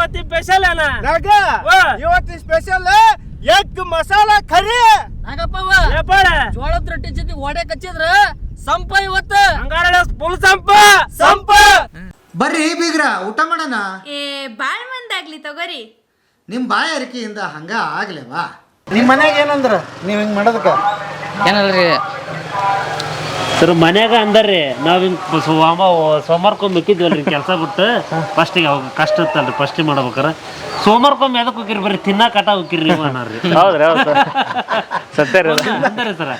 ಇವತ್ತಿನ ಸ್ಪೆಷಲ್ ಅಣ್ಣ ಇವತ್ತಿನ ಸ್ಪೆಷಲ್ ಎಗ್ ಮಸಾಲಾ ಖರಿ ನಾಗಪ್ಪವ ಏಪಾಡ ಜೋಳದ ರೊಟ್ಟಿ ಜೊತೆ ವಡೆ ಕಚ್ಚಿದ್ರ ಸಂಪ ಇವತ್ತ ಹಂಗಾರ ಫುಲ್ ಸಂಪ ಬರ್ರಿ ಬೀಗ್ರ ಊಟ ಮಾಡೋಣ. ಬಾಳ್ ಮಂದಾಗ್ಲಿ ತಗೋರಿ. ನಿಮ್ಮ ಬಾಯ ಅರಿಕೆಯಿಂದ ಹಂಗ ಆಗ್ಲೇವಾ? ನಿಮ್ಮ ಮನ್ಯಾಗ ಏನಂದ್ರ ನೀವ್ ಹಿಂಗ್ ಮಾಡೋದಕ್ಕ ಏನಲ್ರಿ ಸರ್ ಮನ್ಯಾಗ ಅಂದಾರ್ರಿ ನಾವ್ ಹಿಂಗ್ ಸೋಮವಾರಕ್ಕೊಮ್ಮೆ ಮಿಕ್ಕಿದ್ವಲ್ರಿ ಕೆಲಸ ಬಿಟ್ಟು ಫಸ್ಟಿಗೆ ಅವಾಗ ಕಷ್ಟ ಇತ್ತಲ್ರಿ ಫಸ್ಟಿಗೆ ಮಾಡ್ಬೇಕಾರ ಸೋಮವಾರಕ್ಕೊಮ್ಮೆ ಎದಕ್ಕೆ ಹೋಗಿರಿ ಬರ್ರಿ ತಿನ್ನಾಕ ಕಟ ಹೋಗಿರಿ ಅನ್ನಾರ್ರಿ. ಹೌದ್ರಿ ಹೌದು ಸತ್ಯ ರೀ ಅಂದಾರೆ ಸರ್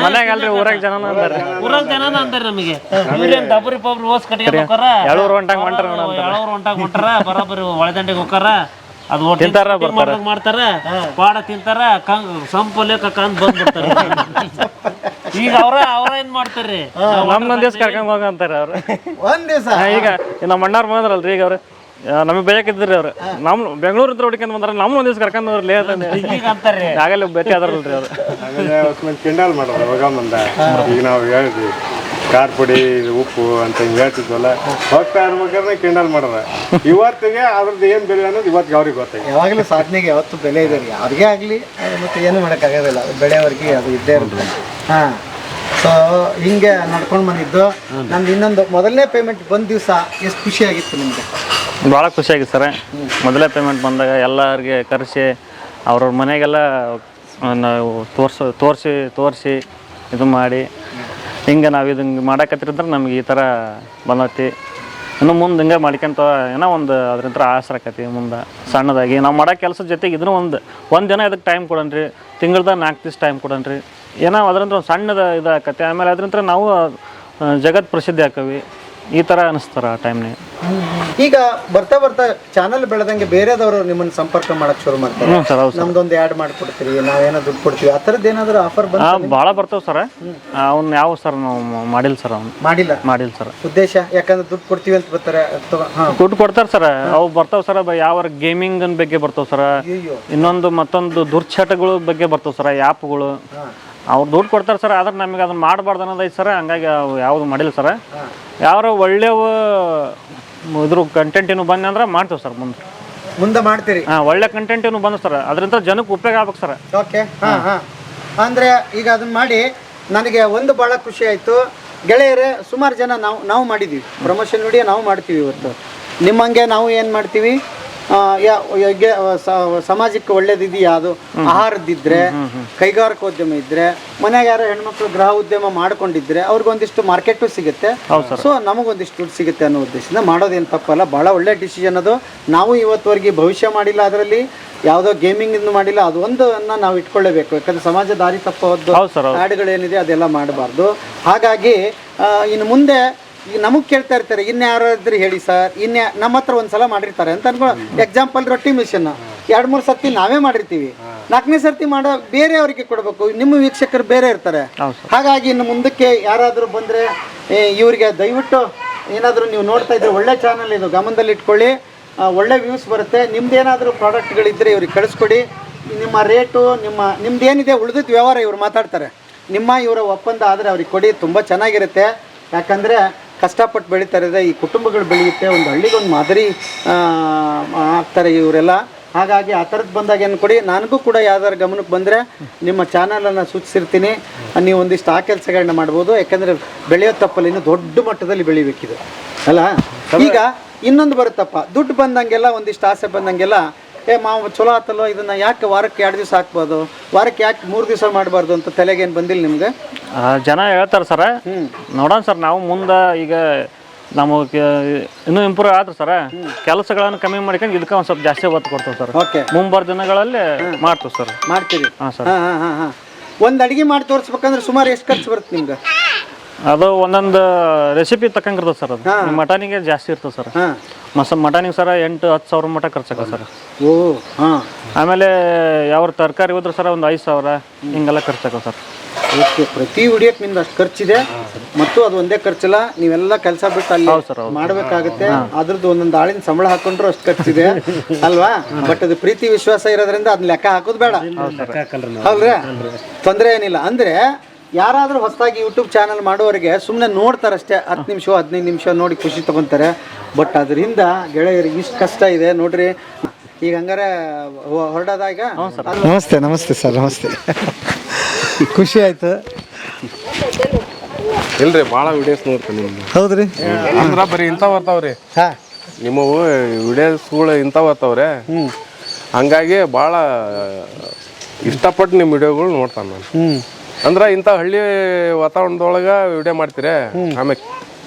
ಮನ್ಯಾಗ ಅಲ್ರಿ ಊರಾಗ ಜನ ಅಂದಾರ ಊರಾಗ ಜನನ ಅಂದಾರೆ ನಮಗೆ ಇವ್ರೇನ್ ದಬ್ಬರಿ ಪಬ್ರಿ ಓಸ್ ಕಟ್ಟಿ ಹೋಗಾರ ಎಳೂರು ಹೊಂಟಾಗ ಹೊಂಟಾರ ಬರೋಬ್ಬರಿ ಒಳದಂಡಿಗೆ ಹೋಗಾರ ಅದು ತಿಂತಾರ ಮಾಡ್ತಾರ ಪಾಡ ತಿಂತಾರ ಸಂಪಲೇಕ ಕಂದ್ ಬಂದ್ಬಿಡ್ತಾರ. ಈಗ ಅವ್ರ ಏನ್ ಮಾಡ್ತಾರ್ರಿ ನಮ್ದೊಂದ್ ದಿವ್ಸ ಕರ್ಕೊಂಡ್ ಹೋಗ ಅಂತಾರ ಅವ್ರು. ಒಂದ್ ದಿವಸ ಈಗ ನಮ್ಮ ಅಣ್ಣಾರ್ ಬಂದ್ರಲ್ರಿ ಈಗ ಅವ್ರು ನಮಗೆ ಬೇಕಿದ್ರಿ ಅವ್ರು ನಮ್ ಬೆಂಗಳೂರು ಇದ್ರ ಹುಡುಕಂದ್ ಬಂದ್ರ ನಮ್ ಒಂದ್ ದಿವ್ಸ ಕರ್ಕೊಂಡ್ ಹೋಗ್ಲಿ ಈಗ ಅಂತಾರ್ರಿ ಆಗಲೇ ಭೇಟಿ ಆದ್ರಲ್ರಿ ಅವ್ರು. ಕೆಂಡಾಲ್ ಮಾಡೋದು ಹೋಗ ಮುಂದ ಈಗ ನಾವು ಹೇಳಿದ್ವಿ ಖಾರ ಪುಡಿ ಉಪ್ಪು ಅಂತ ಹಿಂಗೆ ಹೇಳ್ತಿದ್ವಲ್ಲ ಹೋಗ್ತಾ ಇರ್ಬೇಕಾದ್ರೆ ಕೆಂಡಾಲ್ ಮಾಡೋದ ಇವತ್ತಿಗೆ ಅದ್ರದ್ದು ಏನ್ ಬೆಲೆ ಅನ್ನೋದು ಇವತ್ತಿಗೆ ಅವ್ರಿಗೆ ಗೊತ್ತಾಗಿ ಯಾವಾಗಲೂ ಸಾಧನೆಗೆ ಯಾವತ್ತು ಬೆಲೆ ಇದೆ ರೀ ಅವ್ರಿಗೆ ಆಗಲಿ ಮತ್ತೆ ಏನು ಮಾಡೋಕ್ಕಾಗೋದಿಲ್ಲ ಬೆಳೆಯವರಿಗೆ ಅದು ಇದ್ದೇ ಇರುತ್ತೆ. ಹಾಂ ಸೊ ಹಿಂಗೆ ನಡ್ಕೊಂಡು ಬಂದಿದ್ದು ನಮ್ದು ಇನ್ನೊಂದು ಮೊದಲನೇ ಪೇಮೆಂಟ್ ಬಂದ ದಿವಸ ಎಷ್ಟು ಖುಷಿ ಆಗಿತ್ತು ನಿಮಗೆ? ಭಾಳ ಖುಷಿಯಾಗಿತ್ತು ಸರ್. ಮೊದಲೇ ಪೇಮೆಂಟ್ ಬಂದಾಗ ಎಲ್ಲರಿಗೆ ಕರೆಸಿ ಅವ್ರವ್ರ ಮನೆಗೆಲ್ಲ ನಾವು ತೋರಿಸಿ ಇದು ಮಾಡಿ ಹಿಂಗೆ ನಾವು ಇದು ಹಿಂಗೆ ಮಾಡಕತ್ತಿರಿದ್ರೆ ನಮ್ಗೆ ಈ ಥರ ಬಂದೈತಿ. ಇನ್ನು ಮುಂದೆ ಹಿಂಗೆ ಮಾಡ್ಕೊಂತ ಏನೋ ಒಂದು ಅದ್ರಂತ್ರ ಆಸರ ಆಕತಿ ಮುಂದೆ ಸಣ್ಣದಾಗಿ ನಾವು ಮಾಡೋ ಕೆಲಸದ ಜೊತೆಗೆ ಇದನ್ನು ಒಂದು ದಿನ ಇದಕ್ಕೆ ಟೈಮ್ ಕೊಡೋಣ್ರಿ, ತಿಂಗ್ಳದಾಗ 4 ದಿವಸ ಟೈಮ್ ಕೊಡೋಣ್ರಿ, ಏನೋ ಅದರಂತ್ರ ಒಂದು ಸಣ್ಣದ ಇದಾಕತಿ. ಆಮೇಲೆ ಅದ್ರಂತ್ರ ನಾವು ಜಗತ್ ಪ್ರಸಿದ್ಧಿ ಆಕವಿ ಈ ಥರ ಅನಿಸ್ತಾರ ಆ ಟೈಮ್ನಾಗ. ಈಗ ಬರ್ತಾ ಬರ್ತಾ ಚಾನಲ್ ಬೆಳೆದಂಗೆ ಬೇರೆದವರು ನಿಮ್ಮನ್ನು ಸಂಪರ್ಕ ಮಾಡಕ್ ಶುರು ಮಾಡ್ತಾರೆ. ಸರ್ ಹೌದು ಸರ್. ನಮ್ದೊಂದು ಆ್ಯಡ್ ಮಾಡ್ಕೊಡ್ತೀರಿ, ನಾವೇನೋ ದುಡ್ಡು ಕೊಡ್ತೀವಿ, ಆ ಥರದ್ದು ಏನಾದರೂ ಆಫರ್ ಬಂದು ಭಾಳ ಬರ್ತಾವೆ ಸರ್. ಅವ್ನು ಯಾವ ಸರ್ ನಾವು ಮಾಡಿಲ್ಲ ಸರ್. ಅವ್ನು ಮಾಡಿಲ್ಲ ಸರ್. ಉದ್ದೇಶ ಯಾಕಂದ್ರೆ ದುಡ್ಡು ಕೊಡ್ತೀವಿ ಅಂತ ಬರ್ತಾರೆ. ದುಡ್ಡು ಕೊಡ್ತಾರೆ ಸರ್. ಅವು ಬರ್ತಾವೆ ಸರ್. ಯಾವ ಗೇಮಿಂಗ್ ಬಗ್ಗೆ ಬರ್ತಾವೆ ಸರ್, ಮತ್ತೊಂದು ದುರ್ಚಟಗಳ ಬಗ್ಗೆ ಬರ್ತಾವೆ ಸರ್, ಆ್ಯಪ್ಗಳು. ಅವ್ರು ದುಡ್ಡು ಕೊಡ್ತಾರೆ ಸರ್, ಆದ್ರೆ ನಮಗೆ ಅದನ್ನ ಮಾಡಬಾರ್ದು ಅನ್ನೋದೈತೆ ಸರ್. ಹಂಗಾಗಿ ಯಾವುದು ಮಾಡಿಲ್ಲ ಸರ್. ಯಾರು ಒಳ್ಳೆಯ ಇದ್ರ ಕಂಟೆಂಟ್ ಏನು ಬಂದ ಅಂದ್ರೆ ಮಾಡ್ತೇವೆ ಸರ್. ಮುಂದೆ ಮಾಡ್ತೀರಿ. ಒಳ್ಳೆ ಕಂಟೆಂಟ್ ಏನು ಬಂದ ಸರ್, ಅದರಿಂದ ಜನಕ್ಕೆ ಉಪಯೋಗ ಆಗ್ಬೇಕು ಸರ್. ಓಕೆ. ಅಂದರೆ ಈಗ ಅದನ್ನ ಮಾಡಿ ನನಗೆ ಒಂದು ಭಾಳ ಖುಷಿ ಆಯಿತು ಗೆಳೆಯರೇ. ಸುಮಾರು ಜನ ನಾವು ಮಾಡಿದ್ದೀವಿ ಪ್ರಮೋಷನ್ ವಿಡಿಯೋ ನಾವು ಮಾಡ್ತೀವಿ. ಇವತ್ತು ನಿಮ್ಮಂಗೆ ನಾವು ಏನು ಮಾಡ್ತೀವಿ, ಸಮಾಜಕ್ಕೆ ಒಳ್ಳೇದಿದೆಯಾ, ಅದು ಆಹಾರದಿದ್ರೆ, ಕೈಗಾರಿಕೋದ್ಯಮ ಇದ್ರೆ, ಮನೆಯಾಗ ಯಾರೋ ಹೆಣ್ಮಕ್ಳು ಗೃಹ ಉದ್ಯಮ ಮಾಡ್ಕೊಂಡಿದ್ರೆ ಅವ್ರಿಗೊಂದಿಷ್ಟು ಮಾರ್ಕೆಟು ಸಿಗುತ್ತೆ. ಸೊ ನಮಗೊಂದಿಷ್ಟು ದುಡ್ಡು ಸಿಗುತ್ತೆ ಅನ್ನೋ ಉದ್ದೇಶದಿಂದ ಮಾಡೋದೇನು ತಪ್ಪಲ್ಲ. ಭಾಳ ಒಳ್ಳೆ ಡಿಸಿಷನ್ ಅದು. ನಾವು ಇವತ್ತುವರೆಗೆ ಭವಿಷ್ಯ ಮಾಡಿಲ್ಲ, ಅದರಲ್ಲಿ ಯಾವುದೋ ಗೇಮಿಂಗ್ ಇನ್ನು ಮಾಡಿಲ್ಲ. ಅದು ಒಂದನ್ನು ನಾವು ಇಟ್ಕೊಳ್ಳೇಬೇಕು. ಯಾಕಂದ್ರೆ ಸಮಾಜ ದಾರಿ ತಪ್ಪೋದು ಆಡ್ಗಳೇನಿದೆ ಅದೆಲ್ಲ ಮಾಡಬಾರ್ದು. ಹಾಗಾಗಿ ಇನ್ನು ಮುಂದೆ ಈಗ ನಮಗೆ ಕೇಳ್ತಾ ಇರ್ತಾರೆ, ಇನ್ಯಾರಾದ್ರೂ ಹೇಳಿ ಸರ್, ನಮ್ಮ ಹತ್ರ ಒಂದ್ಸಲ ಮಾಡಿರ್ತಾರೆ ಅಂತ ಅನ್ಕೊ. ಎಕ್ಸಾಂಪಲ್ ರೊಟ್ಟಿ ಮಿಷನ್ 2-3 ಸರ್ತಿ ನಾವೇ ಮಾಡಿರ್ತೀವಿ, 4ನೇ ಸರ್ತಿ ಮಾಡೋ ಬೇರೆಯವರಿಗೆ ಕೊಡಬೇಕು. ನಿಮ್ಮ ವೀಕ್ಷಕರು ಬೇರೆ ಇರ್ತಾರೆ. ಹಾಗಾಗಿ ಇನ್ನು ಮುಂದಕ್ಕೆ ಯಾರಾದರೂ ಬಂದರೆ ಇವರಿಗೆ ದಯವಿಟ್ಟು ಏನಾದರೂ ನೀವು ನೋಡ್ತಾ ಇದ್ರೆ ಒಳ್ಳೆ ಚಾನಲ್ ಇದು, ಗಮನದಲ್ಲಿ ಇಟ್ಕೊಳ್ಳಿ. ಒಳ್ಳೆ ವ್ಯೂಸ್ ಬರುತ್ತೆ. ನಿಮ್ದೇನಾದರೂ ಪ್ರಾಡಕ್ಟ್ಗಳಿದ್ದರೆ ಇವ್ರಿಗೆ ಕಳಿಸ್ಕೊಡಿ. ನಿಮ್ಮ ರೇಟು ನಿಮ್ದೇನಿದೆ ಉಳಿದಿದ್ದ ವ್ಯವಹಾರ ಇವ್ರು ಮಾತಾಡ್ತಾರೆ. ಇವರ ಒಪ್ಪಂದ ಆದರೆ ಅವ್ರಿಗೆ ಕೊಡಿ, ತುಂಬ ಚೆನ್ನಾಗಿರುತ್ತೆ. ಯಾಕಂದರೆ ಕಷ್ಟಪಟ್ಟು ಬೆಳೀತಾರೆ, ಈ ಕುಟುಂಬಗಳು ಬೆಳೆಯುತ್ತೆ, ಒಂದು ಹಳ್ಳಿಗೊಂದು ಮಾದರಿ ಆಗ್ತಾರೆ ಇವರೆಲ್ಲ. ಹಾಗಾಗಿ ಆ ಥರದ್ದು ಬಂದಾಗ ಏನು ಕೊಡಿ. ನನಗೂ ಕೂಡ ಯಾವ್ದಾರು ಗಮನಕ್ಕೆ ಬಂದರೆ ನಿಮ್ಮ ಚಾನಲನ್ನು ಸೂಚಿಸಿರ್ತೀನಿ. ನೀವು ಒಂದಿಷ್ಟು ಆ ಕೆಲಸಗಳನ್ನ ಮಾಡ್ಬೋದು. ಯಾಕಂದರೆ ಬೆಳೆಯೋ ತಪ್ಪಲ್ಲಿ ಇನ್ನೂ ದೊಡ್ಡ ಮಟ್ಟದಲ್ಲಿ ಬೆಳಿಬೇಕಿದೆ ಅಲ್ಲ. ಈಗ ಇನ್ನೊಂದು ಬರುತ್ತಪ್ಪ, ದುಡ್ಡು ಬಂದಂಗೆಲ್ಲ ಒಂದಿಷ್ಟು ಆಸೆ ಬಂದಂಗೆಲ್ಲ ಮಾವು ಚಲೋ ಆತಲ್ಲೋ, ಇದನ್ನು ಯಾಕೆ ವಾರಕ್ಕೆ 2 ದಿವಸ ಹಾಕ್ಬೋದು, ವಾರಕ್ಕೆ ಯಾಕೆ 3 ದಿವಸ ಮಾಡಬಾರ್ದು ಅಂತ ತಲೆಗೇನು ಬಂದಿಲ್ಲ ನಿಮ್ಗೆ? ಜನ ಹೇಳ್ತಾರೆ ಸರ್. ನೋಡೋಣ ಸರ್, ನಾವು ಮುಂದೆ ಈಗ ನಮಗೆ ಇನ್ನೂ ಇಂಪ್ರೂವ್ ಆದ್ರೆ ಸರ್, ಕೆಲಸಗಳನ್ನು ಕಮ್ಮಿ ಮಾಡ್ಕೊಂಡು ಇದಕ್ಕೆ ಒಂದು ಸ್ವಲ್ಪ ಜಾಸ್ತಿ ಒತ್ತು ಕೊಡ್ತೇವೆ ಸರ್. ಓಕೆ. ಮುಂಬರೋ ದಿನಗಳಲ್ಲಿ ಮಾಡ್ತೀವಿ ಸರ್. ಮಾಡ್ತೀರಿ? ಹಾಂ ಸರ್. ಒಂದು ಅಡುಗೆ ಮಾಡಿ ತೋರಿಸ್ಬೇಕಂದ್ರೆ ಸುಮಾರು ಎಷ್ಟು ಖರ್ಚು ಬರುತ್ತೆ ನಿಮ್ಗೆ? ಅದು ಒಂದೊಂದು ರೆಸಿಪಿ ತಕ್ಕಂಗಿರ್ತದೆ ಸರ್. ಅದು ಮಟನಿಗೆ ಜಾಸ್ತಿ ಇರ್ತದೆ ಸರ್. ಮಟನಿಗೆ ಸರ್ 8-10 ಸಾವಿರ ಮಟ ಖರ್ಚಾಗ ಸರ್. ಓ ಹಾಂ. ಆಮೇಲೆ ಯಾವ ತರಕಾರಿ ಹೋದ್ರೆ ಸರ್ ಒಂದು 5,000 ಹಿಂಗೆಲ್ಲ ಖರ್ಚಾಗ ಸರ್. ಓಕೆ. ಪ್ರತಿ ವಿಡಿಯೋಕ್ಕೆ ನಿಮ್ದು ಅಷ್ಟು ಖರ್ಚಿದೆ. ಮತ್ತು ಅದು ಒಂದೇ ಖರ್ಚಲ್ಲ, ನೀವೆಲ್ಲ ಕೆಲಸ ಬಿಟ್ಟು ಅಲ್ಲಿ ಮಾಡಬೇಕಾಗುತ್ತೆ. ಅದ್ರದ್ದು ಒಂದೊಂದು ಆಳಿನ ಸಂಬಳ ಹಾಕೊಂಡ್ರು ಅಷ್ಟು ಖರ್ಚಿದೆ ಅಲ್ವಾ? ಬಟ್ ಅದು ಪ್ರೀತಿ ವಿಶ್ವಾಸ ಇರೋದ್ರಿಂದ ಅದನ್ನ ಲೆಕ್ಕ ಹಾಕೋದು ಬೇಡ ಅಲ್ರಿ, ತೊಂದರೆ ಏನಿಲ್ಲ. ಅಂದರೆ ಯಾರಾದರೂ ಹೊಸದಾಗಿ ಯೂಟ್ಯೂಬ್ ಚಾನಲ್ ಮಾಡೋರಿಗೆ ಸುಮ್ಮನೆ ನೋಡ್ತಾರಷ್ಟೇ, 10 ನಿಮಿಷ 15 ನಿಮಿಷ ನೋಡಿ ಖುಷಿ ತೊಗೊತಾರೆ. ಬಟ್ ಅದರಿಂದ ಗೆಳೆಯರಿಗೆ ಇಷ್ಟು ಕಷ್ಟ ಇದೆ ನೋಡ್ರಿ. ಈಗ ಹಂಗಾರೆ ಹೊರಡೋದಾಗ ನಮಸ್ತೆ ನಮಸ್ತೆ ಸರ್, ನಮಸ್ತೆ. ಖುಷಿ ಆಯ್ತು. ಇಲ್ರಿ ಭಾಳ ವಿಡಿಯೋಸ್ ನೋಡ್ತೀನಿ ನಿಮ್ದು. ಹೌದ್ರಿ, ಅಂದ್ರ ಬರೀ ಇಂಥವು ಬರ್ತಾವ್ರಿ ಹಾಂ. ನಿಮ್ಮವು ವಿಡಿಯೋಸ್ಗಳು ಇಂಥವು ಬರ್ತಾವ್ರೆ. ಹಂಗಾಗಿ ಭಾಳ ಇಷ್ಟಪಟ್ಟು ನಿಮ್ಮ ವಿಡಿಯೋಗಳು ನೋಡ್ತಾನೆ ನಾನು. ಅಂದ್ರೆ ಇಂಥ ಹಳ್ಳಿ ವಾತಾವರಣದೊಳಗೆ ವಿಡಿಯೋ ಮಾಡ್ತೀರಿ. ಆಮೇಲೆ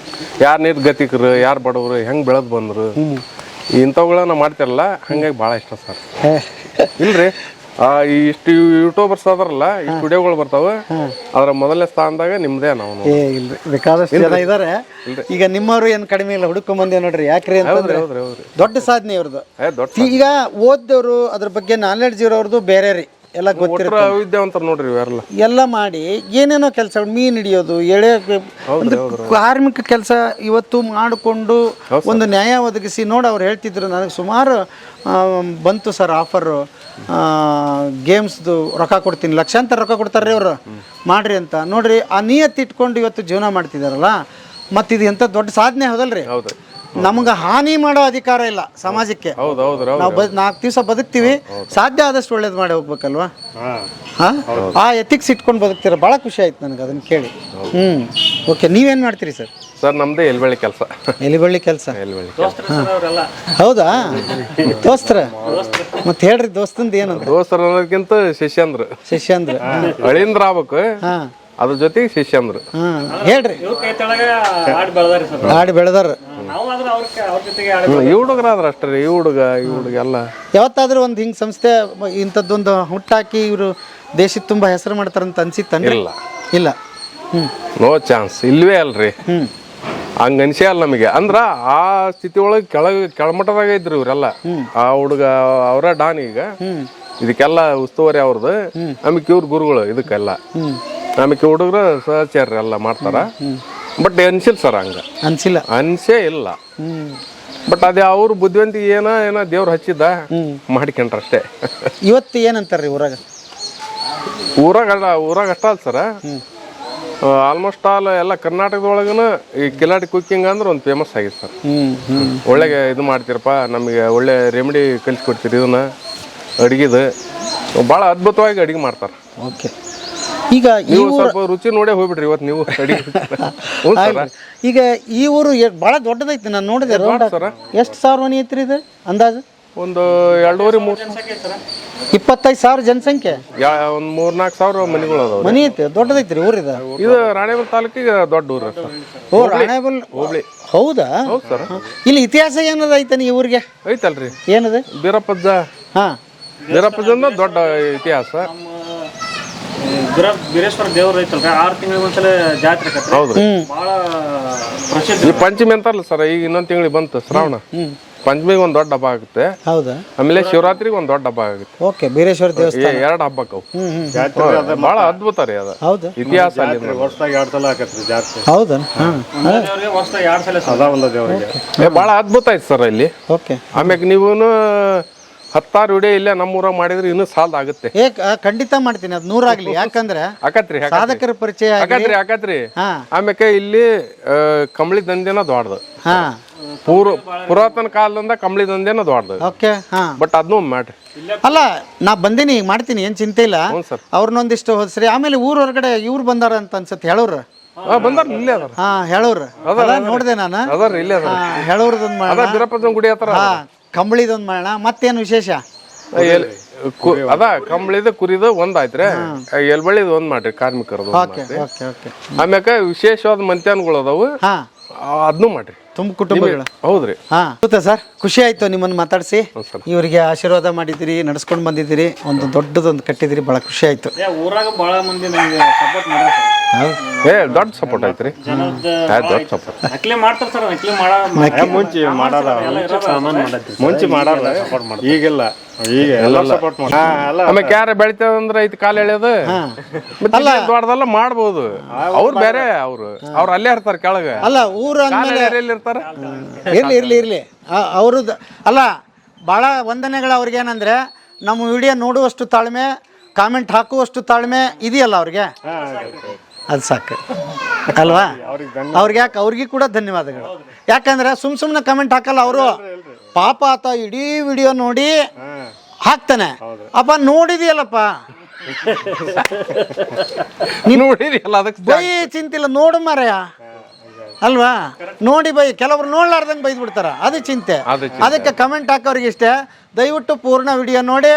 ಯಾರು ನಿರ್ಗತಿಕರು, ಯಾರು ಬಡವರು, ಹೆಂಗೆ ಬೆಳೆದು ಬಂದರು, ಇಂಥವುಗಳನ್ನ ಮಾಡ್ತಿರಲ್ಲ, ಹಂಗಾಗಿ ಭಾಳ ಇಷ್ಟ ಸರ್. ಇಲ್ರಿ ಇಷ್ಟು ಯೂಟ್ಯೂಬರ್ಸ್ ಅದಾರಲ್ಲ, ಇಷ್ಟು ವಿಡಿಯೋಗಳು ಬರ್ತಾವೆ, ಅದ್ರ ಮೊದಲನೇ ಸ್ಥಾನದಾಗ ನಿಮ್ದೇ ನಾವು. ಇಲ್ರಿ, ಬೇಕಾದಷ್ಟು ಜನ ಇದಾರೆ. ಈಗ ನಿಮ್ಮವ್ರು ಏನು ಕಡಿಮೆ ಇಲ್ಲ, ಹುಡುಕೊಂಡ್ ನೋಡ್ರಿ. ಯಾಕ್ರಿ ಅಂತಂದ್ರೆ ದೊಡ್ಡ ಸಾಧನೆ ಇವ್ರದ್ದು. ಈಗ ಓದ್ದವ್ರು ಅದ್ರ ಬಗ್ಗೆ ನಾಲೆಡ್ಜ್ ಇರೋರ್ದು ಬೇರೆ ರೀ, ಎಲ್ಲ ಗೊತ್ತಿರೋ ವಿದ್ಯಾವಂತರು ನೋಡ್ರಿ ಇವೆಲ್ಲ ಎಲ್ಲ ಮಾಡಿ ಏನೇನೋ ಕೆಲಸ, ಮೀನು ಹಿಡಿಯೋದು, ಎಳೆ ಒಂದು ಕಾರ್ಮಿಕ ಕೆಲಸ ಇವತ್ತು ಮಾಡಿಕೊಂಡು ಒಂದು ನ್ಯಾಯ ಒದಗಿಸಿ ನೋಡಿ. ಅವ್ರು ಹೇಳ್ತಿದ್ರು ನನಗೆ ಸುಮಾರು ಬಂತು ಸರ್ ಆಫರು, ಗೇಮ್ಸ್ದು ರೊಕ್ಕ ಕೊಡ್ತೀನಿ, ಲಕ್ಷಾಂತರ ರೊಕ್ಕ ಕೊಡ್ತಾರೆ ಅವರು ಮಾಡ್ರಿ ಅಂತ. ನೋಡ್ರಿ ಆ ನಿಯತ್ತು ಇಟ್ಕೊಂಡು ಇವತ್ತು ಜೀವನ ಮಾಡ್ತಿದಾರಲ್ಲ, ಮತ್ತು ಇದು ಎಂಥ ದೊಡ್ಡ ಸಾಧನೆ ಹೌದಲ್ರಿ. ನಮ್ಗೆ ಹಾನಿ ಮಾಡೋ ಅಧಿಕಾರ ಇಲ್ಲ ಸಮಾಜಕ್ಕೆ. ನಾವು 4 ದಿವಸ ಬದುಕ್ತೀವಿ, ಸಾಧ್ಯ ಆದಷ್ಟು ಒಳ್ಳೇದು ಮಾಡಿ ಹೋಗ್ಬೇಕಲ್ವಾ. ಆ ಎಥಿಕ್ಸ್ ಇಟ್ಕೊಂಡು ಬದುಕ್ತೀರ, ಭಾಳ ಖುಷಿ ಆಯ್ತು ನನಗೆ ಅದನ್ನು ಕೇಳಿ. ಓಕೆ, ನೀವೇನು ಮಾಡ್ತೀರಿ ಸರ್? ಸರ್ ನಮ್ದೇ ಎಲಿಬಳ್ಳಿ ಕೆಲಸ. ಎಲಿಬಳ್ಳಿ ಕೆಲಸ? ಹೌದಾ, ದೋಸ್ತರ? ಮತ್ತೆ ಹೇಳ್ರಿ ದೋಸ್ತಂದು ಏನಂತ? ದೋಸ್ತರ ಅನ್ನೋದಕ್ಕಿಂತ ಶಿಷ್ಯಂದ್ರ. ಶಿಷ್ಯಂದ್ರ ಅಳಿಂದ್ರ ಆಗ್ಬೇಕು, ಅದ್ರ ಜೊತೆಗೆ ಶಿಷ್ಯಂದ್ರ. ಹೇಳ್ರಿ. ಆಡಿ ಬೆಳೆದಾರ ಈ ಹುಡುಗರಾದ್ರ ಅಷ್ಟೇ. ಈ ಹುಡುಗ ಎಲ್ಲ ಯಾವತ್ತಾದ್ರೂ ಒಂದು ಹಿಂಗೆ ಸಂಸ್ಥೆ ಇಂಥದ್ದೊಂದು ಹುಟ್ಟಾಕಿ ಇವರು ದೇಶದ ತುಂಬ ಹೆಸರು ಮಾಡ್ತಾರಂತ ಅನ್ಸಿತ್ತಂದ್ರೆ? ಇಲ್ಲ ಇಲ್ಲ. ನೋ ಚಾನ್ಸ್, ಇಲ್ವೇ ಅಲ್ರಿ. ಹಂಗ ಅನ್ಸೇ ಅಲ್ಲ ನಮಗೆ. ಅಂದ್ರ ಆ ಸ್ಥಿತಿ ಒಳಗೆ ಕೆಳಮಟ್ಟದಾಗ ಇದ್ರು ಇವರೆಲ್ಲ. ಆ ಹುಡುಗ ಅವರ ಡಾನ್. ಈಗ ಇದಕ್ಕೆಲ್ಲ ಉಸ್ತುವಾರಿ ಅವ್ರದ್ದು. ಆಮೇಲೆ ಇವ್ರ ಗುರುಗಳು ಇದಕ್ಕೆಲ್ಲ. ಆಮೇಲೆ ಹುಡುಗರು ಸಹಚಾರ್ಯ ಎಲ್ಲ ಮಾಡ್ತಾರ. ಬಟ್ ಅನ್ಸಿಲ್ಲ ಸರ್, ಹಂಗ ಅನ್ಸೇ ಇಲ್ಲ. ಬಟ್ ಅದೇ ಅವ್ರ ಬುದ್ಧಿವಂತಿಗೆ ಏನೋ ದೇವ್ರು ಹಚ್ಚಿದ್ದ ಮಾಡ್ಕೊಂಡ್ರ ಅಷ್ಟೇ. ಇವತ್ತು ಏನಂತಾರ್ರಿ ಊರಾಗ? ಊರಾಗ ಅಷ್ಟ ಅಲ್ಲ ಸರ್, ಆಲ್ಮೋಸ್ಟ್ ಆಲ್ ಎಲ್ಲ ಕರ್ನಾಟಕದೊಳಗನ ಈ ಕಿಲಾಡಿ ಕುಕ್ಕಿಂಗ್ ಅಂದ್ರೆ ಒಂದು ಫೇಮಸ್ ಆಗಿದೆ ಸರ್. ಒಳ್ಳೆ ಇದು ಮಾಡ್ತೀರಪ್ಪ, ನಮಗೆ ಒಳ್ಳೆ ರೆಮಿಡಿ ಕಲಿಸ್ಕೊಡ್ತೀರಿ. ಇದನ್ನ ಅಡುಗೆದು ಭಾಳ ಅದ್ಭುತವಾಗಿ ಅಡುಗೆ ಮಾಡ್ತಾರೆ. ಓಕೆ, ಈಗ ನೀವು ಸ್ವಲ್ಪ ರುಚಿ ನೋಡೇ ಹೋಗ್ಬಿಡ್ರಿ ಇವತ್ತು ನೀವು ಅಡುಗೆ. ಈಗ ಈ ಊರು ಭಾಳ ದೊಡ್ಡದೈತಿ, ನಾನು ನೋಡಿದೆ. ಎಷ್ಟು ಸಾವಿರ ಮನೆ ಐತ್ರಿ ಇದು ಅಂದಾಜು? ಒಂದು 2-3 25,000 ಜನಸಂಖ್ಯೆ, ಒಂದು 3-4 ಸಾವಿರ ಮನೆಗಳು ಅದಾವ. ಮನಿ ಐತಿ, ದೊಡ್ಡದೈತ್ರಿ ಊರಿದ. ಇದು ರಾಣೇಬೆಲ್ ತಾಲೂಕಿಗೆ ದೊಡ್ಡ ಊರು ಸರ್. ಓ, ರಾಣೇಬೆಲ್ ಹೋಬಳಿ. ಹೌದಾ? ಹೌದು ಸರ್. ಇಲ್ಲಿ ಇತಿಹಾಸ ಏನದ ಐತನಿ ಈ ಊರಿಗೆ? ಐತಲ್ರಿ, ಏನದ? ಬೀರಪ್ಪಜ್ಜ. ಬೀರಪ್ಪಜ್ಜ ದೊಡ್ಡ ಇತಿಹಾಸ. ಬೀರೇಶ್ವರ ದೇವ್ರ ಐತಲ್ರಿ, 6 ತಿಂಗಳಿಗೆ ಒಂದ್ಸಲ ಜಾತ್ರೆ. ಹೌದ್ರಿ, ಬಹಳ ಪ್ರಸಿದ್ಧ. ಪಂಚಮಿ ಅಂತಾರಲ್ಲ ಸರ್, ಈಗ ಇನ್ನೊಂದ್ ತಿಂಗಳಿಗೆ ಬಂತು ಶ್ರಾವಣ. ಪಂಚಮಿಗೆ ಒಂದ್ ದೊಡ್ಡ ಹಬ್ಬ ಆಗುತ್ತೆ. ಹೌದಾ? ಆಮೇಲೆ ಶಿವರಾತ್ರಿಗೆ ಒಂದ್ ದೊಡ್ಡ ಹಬ್ಬ ಆಗುತ್ತೆ. ಓಕೆ, ಬೀರೇಶ್ವರ ದೇವಸ್ಥಾನ 2 ಹಬ್ಬಕ್ಕವು. ಬಹಳ ಅದ್ಭುತ ರೀ ಅದು. ಹೌದಾ? ಇತಿಹಾಸ ವರ್ಷದಾಗ 2 ಸಲ ಆಕತ್ರಿ ಜಾತ್ರೆ. ಹೌದಾ? ವರ್ಷದಾಗ 2 ಸಲ ಅದ ಒಂದ ದೇವರಿಗೆ ಬಹಳ ಅದ್ಭುತ ಐತಿ ಸರ್ ಇಲ್ಲಿ. ಓಕೆ, ಆಮ್ಯಾಗ ನೀವು 10 ವಿಡಿಯೋ ಇಲ್ಲೇ ನಮ್ಮೂರ ಮಾಡಿದ್ರೆ ಇನ್ನೂ ಸಾಲ್ದ ಆಗುತ್ತೆ. ಖಂಡಿತ ಮಾಡ್ತೀನಿ, ಅದು 100 ಆಗ್ಲಿ. ಯಾಕಂದ್ರೆ ಆಕತ್ರಿ, ಸಾಧಕರ ಪರಿಚಯ ಆಕತ್ರಿ. ಆಮ್ಯಾಕ ಇಲ್ಲಿ ಕಂಬಳಿ ದಂಧೆನ ದೊಡ್ಡದು. ಪುರಾತನ ಕಾಲದಿಂದ ಕಂಬಳಿ ದಂಧೆನ ದೊಡ್ಡದು. ಓಕೆ, ಬಟ್ ಅದನ್ನೂ ಮಾಡ್ರಿ. ಅಲ್ಲ, ನಾ ಬಂದೀನಿ, ಈಗ ಮಾಡ್ತೀನಿ, ಏನ್ ಚಿಂತೆ ಇಲ್ಲ. ಅವ್ರನ್ನೊಂದಿಷ್ಟು ಹೋದ್ಸರಿ. ಆಮೇಲೆ ಊರ್ ಹೊರಗಡೆ ಇವ್ರು ಬಂದಾರ ಅಂತ ಅನ್ಸತ್ತೆ, ಹೇಳೋರು ಬಂದಾರ ಇಲ್ಲೇ ಅದಾರ. ಹೇಳೋರು ನೋಡಿದೆ ನಾನು. ಅದಾರ ಇಲ್ಲೇ ಅದಾರ. ಹೇಳೋರ್ದೊಂದು ಮಾಡೋಣ, ಬೀರಪ್ಪನ ಗುಡಿ ಹತ್ರ ಕಂಬಳಿದೊಂದು ಮಾಡೋಣ. ಮತ್ತೇನು ವಿಶೇಷ? ಅದ ಕಂಬಳಿದ ಕುರಿದ ಒಂದಾಯ್ತ್ರಿ, ಎಲ್ಬಳ್ಳಿದ ಒಂದ್ ಮಾಡ್ರಿ ಕಾರ್ಮಿಕರದು. ಆಮ್ಯಾಕ ವಿಶೇಷವಾದ ಮಂತ್ಯಾನ್ಗಳು ಅದಾವು, ಅದನ್ನು ಮಾಡ್ರಿ. ತುಂಬ ಕುಟುಂಬಗಳು. ಹೌದ್ರಿ. ಸರ್, ಖುಷಿ ಆಯ್ತು ನಿಮ್ಮನ್ನು ಮಾತಾಡಿಸಿ. ಇವರಿಗೆ ಆಶೀರ್ವಾದ ಮಾಡಿದಿರಿ, ನಡ್ಸ್ಕೊಂಡು ಬಂದಿದ್ದೀರಿ, ಒಂದು ದೊಡ್ಡದೊಂದು ಕಟ್ಟಿದಿರಿ, ಬಹಳ ಖುಷಿ ಆಯ್ತು. ಊರಾಗ ಬಹಳ ಮಂದಿ ನನಗೆ ಸಪೋರ್ಟ್ ಮಾಡ್ತಾರೆ. ದೊಡ್ಡ ಸಪೋರ್ಟ್ ಐತ್ರಿ, ದೊಡ್ಡ ಸಪೋರ್ಟ್. ನಕಲಿ ಮಾಡ್ತಾರೆ ಸರ್, ನಕಲಿ ಮುಂಚೆ ಮಾಡಲ್ಲ, ಮುಂಚೆ ಮಾಡಲ್ಲ, ಈಗಿಲ್ಲ. ಈಗ ಎಲ್ಲ ಸಪೋರ್ಟ್ ಮಾಡಿ. ಆಮೇಲೆ ಕ್ಯಾರ ಬೆಳಿತೇವಂದ್ರ ಐತಿ ಕಾಲ ಎಳೆಯೋದು ದೊಡ್ಡದೆಲ್ಲ ಮಾಡ್ಬೋದು. ಅವ್ರು ಬೇರೆ, ಅವ್ರು ಅಲ್ಲೇ ಇರ್ತಾರ ಕೆಳಗ. ಅಲ್ಲ, ಊರು ಇರ್ತಾರ. ಇರ್ಲಿ ಅವ್ರದ್ದು ಅಲ್ಲ. ಭಾಳ ವಂದನೆಗಳು ಅವ್ರಿಗೇನಂದ್ರೆ, ನಮ್ಮ ವಿಡಿಯೋ ನೋಡುವಷ್ಟು ತಾಳ್ಮೆ, ಕಾಮೆಂಟ್ ಹಾಕುವಷ್ಟು ತಾಳ್ಮೆ ಇದೆಯಲ್ಲ ಅವ್ರಿಗೆ, ಅದು ಸಾಕು. ಅಲ್ವಾ ಅವ್ರಿಗೆ ಕೂಡ ಧನ್ಯವಾದಗಳು. ಯಾಕಂದ್ರೆ ಸುಮ್ಮನೆ ಕಮೆಂಟ್ ಹಾಕಲ್ಲ ಅವರು, ಪಾಪ ಆತ ಇಡೀ ವಿಡಿಯೋ ನೋಡಿ ಹಾಕ್ತಾನೆ. ಅಪ್ಪ ನೋಡಿದೆಯಲ್ಲಪ್ಪ, ನೋಡಿರಿಯಲ್ಲ ಅದಕ್ಕೆ ಬೈ ಚಿಂತಿಲ್ಲ, ನೋಡು ಮಾರಾಯ ಅಲ್ವಾ, ನೋಡಿ ಬೈ. ಕೆಲವರು ನೋಡ್ಲಾರ್ದಂಗೆ ಬೈದು ಬಿಡ್ತಾರ, ಅದು ಚಿಂತೆ. ಅದಕ್ಕೆ ಕಮೆಂಟ್ ಹಾಕೋರಿಗೆ ಇಷ್ಟೇ, ದಯವಿಟ್ಟು ಪೂರ್ಣ ವಿಡಿಯೋ ನೋಡಿ.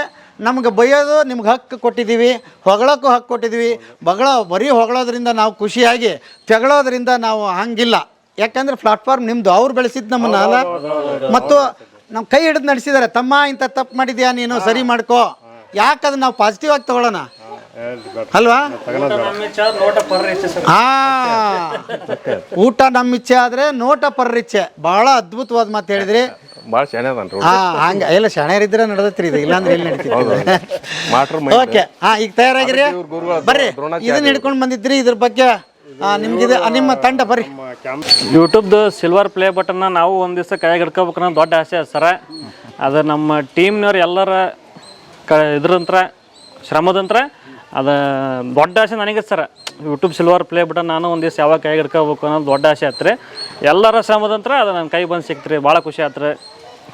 ನಮ್ಗೆ ಬೈಯೋದು ನಿಮ್ಗೆ ಹಕ್ಕು ಕೊಟ್ಟಿದ್ದೀವಿ, ಹೊಗಳೋಕ್ಕೂ ಹಕ್ಕು ಕೊಟ್ಟಿದ್ದೀವಿ. ಬರೀ ಹೊಗಳೋದ್ರಿಂದ ನಾವು ಖುಷಿಯಾಗಿ, ತೆಗಳೋದ್ರಿಂದ ನಾವು ಹಂಗಿಲ್ಲ. ಯಾಕಂದ್ರೆ ಪ್ಲಾಟ್ಫಾರ್ಮ್ ನಿಮ್ಮದು, ಅವ್ರು ಬೆಳೆಸಿದ್ದು ನಮ್ಮನ್ನ ಅಲ್ಲ. ಮತ್ತು ನಮ್ಮ ಕೈ ಹಿಡಿದು ನಡೆಸಿದ್ದಾರೆ, ತಮ್ಮ ಇಂಥ ತಪ್ಪು ಮಾಡಿದ್ಯಾ ನೀನು ಸರಿ ಮಾಡ್ಕೋ. ಯಾಕಂದ್ರೆ ನಾವು ಪಾಸಿಟಿವ್ ಆಗಿ ತಗೊಳ್ಳೋಣ ಅಲ್ವಾ. ಊಟ ನಮ್ಮ ಇಚ್ಛೆ ಆದ್ರೆ ನೋಟ ಪರ್ರಿಚ್ಛೆ. ಬಹಳ ಅದ್ಭುತವಾದ ಮಾತು ಹೇಳಿದ್ರಿ. ಭಾಳ ಶಾಣೆ ಅದನ್ರಿ. ಹಂಗ ಎಲ್ಲ ಶಾಣ್ಯರಿದ್ರೆ ನಡೆದತ್ರಿ ಇದು, ಇಲ್ಲಾಂದ್ರೆ ಎಲ್ಲಿ ನಡೀತಿತ್ತು. ಓಕೆ, ಈಗ ತಯಾರಾಗಿರಿ, ಬರ್ರಿ. ಇದನ್ನ ಹಿಡ್ಕೊಂಡು ಬಂದಿದ್ರಿ, ಇದ್ರ ಬಗ್ಗೆ ನಿಮ್ಗಿದೆ ನಿಮ್ಮ ತಂಡ ಬರ್ರಿ. ಯೂಟ್ಯೂಬ್ದು ಸಿಲ್ವರ್ ಪ್ಲೇ ಬಟನ್ನ ನಾವು ಒಂದು ದಿವಸ ಕೈಯಾಗ ಹಿಡ್ಕೋಬೇಕನ್ನೋ ದೊಡ್ಡ ಆಸೆ ಅದ ಸರ. ಅದು ನಮ್ಮ ಟೀಮ್ನವ್ರು ಎಲ್ಲರ ಇದ್ರಂತ್ರ ಶ್ರಮದಂತ್ರ ಅದು ದೊಡ್ಡ ಆಸೆ ನನಗೆ ಸರ. ಯೂಟ್ಯೂಬ್ ಸಿಲ್ವರ್ ಪ್ಲೇ ಬಟನ್ ನಾನು ಒಂದು ದಿವಸ ಯಾವಾಗ ಕೈಯಾಗ ಹಿಡ್ಕೋಬೇಕು ಅನ್ನೋದು ದೊಡ್ಡ ಆಸೆ ಆತ್ರಿ. ಎಲ್ಲರ ಶ್ರಮದಂತ್ರ ಅದು ನನ್ನ ಕೈ ಬಂದು ಸಿಕ್ತ್ರಿ. ಭಾಳ ಖುಷಿ ಆತ್ರಿ,